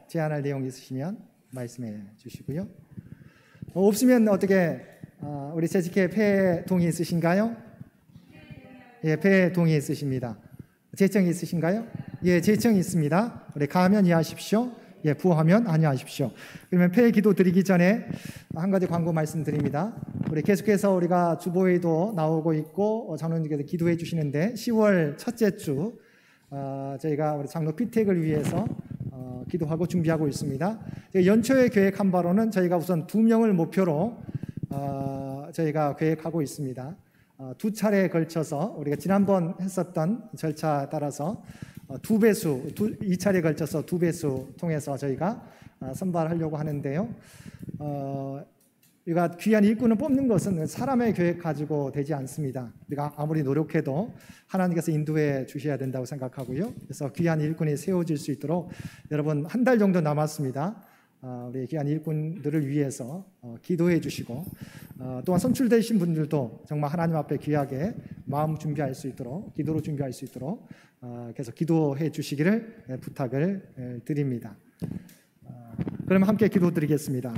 제안할 내용 있으시면 말씀해 주시고요. 없으면 어떻게 우리 재직회 폐 동의 있으신가요? 폐 동의 있으십니다. 제청이 있으신가요? 제청이 있습니다. 우리 가면 이해하십시오. 부화하면 아니하십시오. 그러면 폐회 기도 드리기 전에 한 가지 광고 말씀드립니다. 우리 계속해서 우리가 주보회도 나오고 있고 장로님께서 기도해 주시는데 10월 첫째 주 저희가 우리 장로 피택을 위해서 기도하고 준비하고 있습니다. 연초에 계획한 바로는 저희가 우선 2명을 목표로 저희가 계획하고 있습니다. 2차례에 걸쳐서 우리가 지난번 했었던 절차에 따라서 2차례에 걸쳐서 2배수 통해서 저희가 선발하려고 하는데요. 우리가 귀한 일꾼을 뽑는 것은 사람의 계획 가지고 되지 않습니다. 우리가 아무리 노력해도 하나님께서 인도해 주셔야 된다고 생각하고요. 그래서 귀한 일꾼이 세워질 수 있도록 여러분 한 달 정도 남았습니다. 우리 귀한 일꾼들을 위해서 기도해 주시고 또한 선출되신 분들도 정말 하나님 앞에 귀하게 마음 준비할 수 있도록 기도로 준비할 수 있도록 계속 기도해 주시기를 부탁을 드립니다. 그럼 함께 기도드리겠습니다.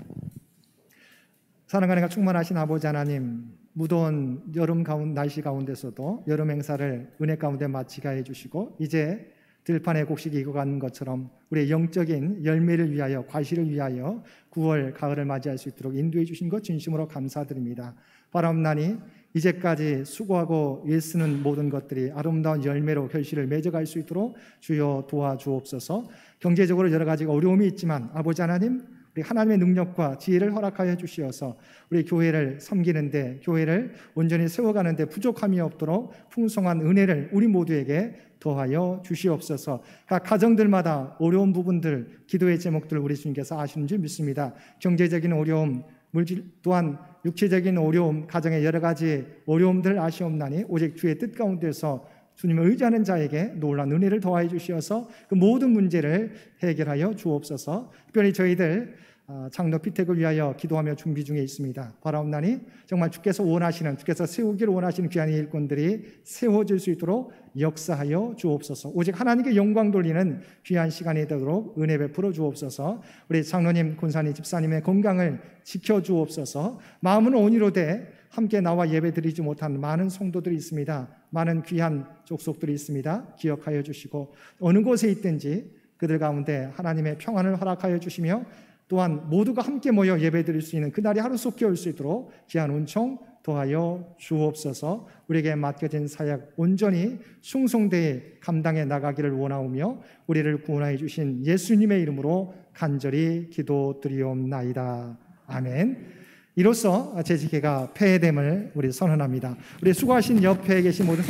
사랑하는 충만하신 아버지 하나님, 무더운 여름 날씨 가운데서도 여름 행사를 은혜 가운데 마치게 해주시고 이제 들판에 곡식이 익어가는 것처럼 우리의 영적인 열매를 위하여 과실을 위하여 9월 가을을 맞이할 수 있도록 인도해 주신 것 진심으로 감사드립니다. 바람나니 이제까지 수고하고 애쓰는 모든 것들이 아름다운 열매로 결실을 맺어갈 수 있도록 주여 도와주옵소서. 경제적으로 여러 가지 어려움이 있지만 아버지 하나님, 우리 하나님의 능력과 지혜를 허락하여 주시어서 우리 교회를 섬기는데, 교회를 온전히 세워가는데 부족함이 없도록 풍성한 은혜를 우리 모두에게 더하여 주시옵소서. 각 가정들마다 어려운 부분들, 기도의 제목들 우리 주님께서 아시는 줄 믿습니다. 경제적인 어려움, 물질 또한 육체적인 어려움, 가정의 여러 가지 어려움들 아시옵나니 오직 주의 뜻 가운데서 주님을 의지하는 자에게 놀라운 은혜를 더하여 주시어서 그 모든 문제를 해결하여 주옵소서. 특별히 저희들 장로 피택을 위하여 기도하며 준비 중에 있습니다. 바라옵나니 정말 주께서 세우기를 원하시는 귀한 일꾼들이 세워질 수 있도록 역사하여 주옵소서. 오직 하나님께 영광 돌리는 귀한 시간이 되도록 은혜 베풀어 주옵소서. 우리 장로님, 권사님, 집사님의 건강을 지켜 주옵소서. 마음은 온유로되 함께 나와 예배드리지 못한 많은 성도들이 있습니다. 많은 귀한 족속들이 있습니다. 기억하여 주시고 어느 곳에 있든지 그들 가운데 하나님의 평안을 허락하여 주시며 또한 모두가 함께 모여 예배드릴 수 있는 그날이 하루속히 올 수 있도록 귀한 은총 더하여 주옵소서. 우리에게 맡겨진 사역 온전히 숭송대에 감당해 나가기를 원하오며 우리를 구원하여 주신 예수님의 이름으로 간절히 기도드리옵나이다. 아멘. 이로써 제 직계가 폐회됨을 우리 선언합니다. 우리 수고하신 옆에 계신 모든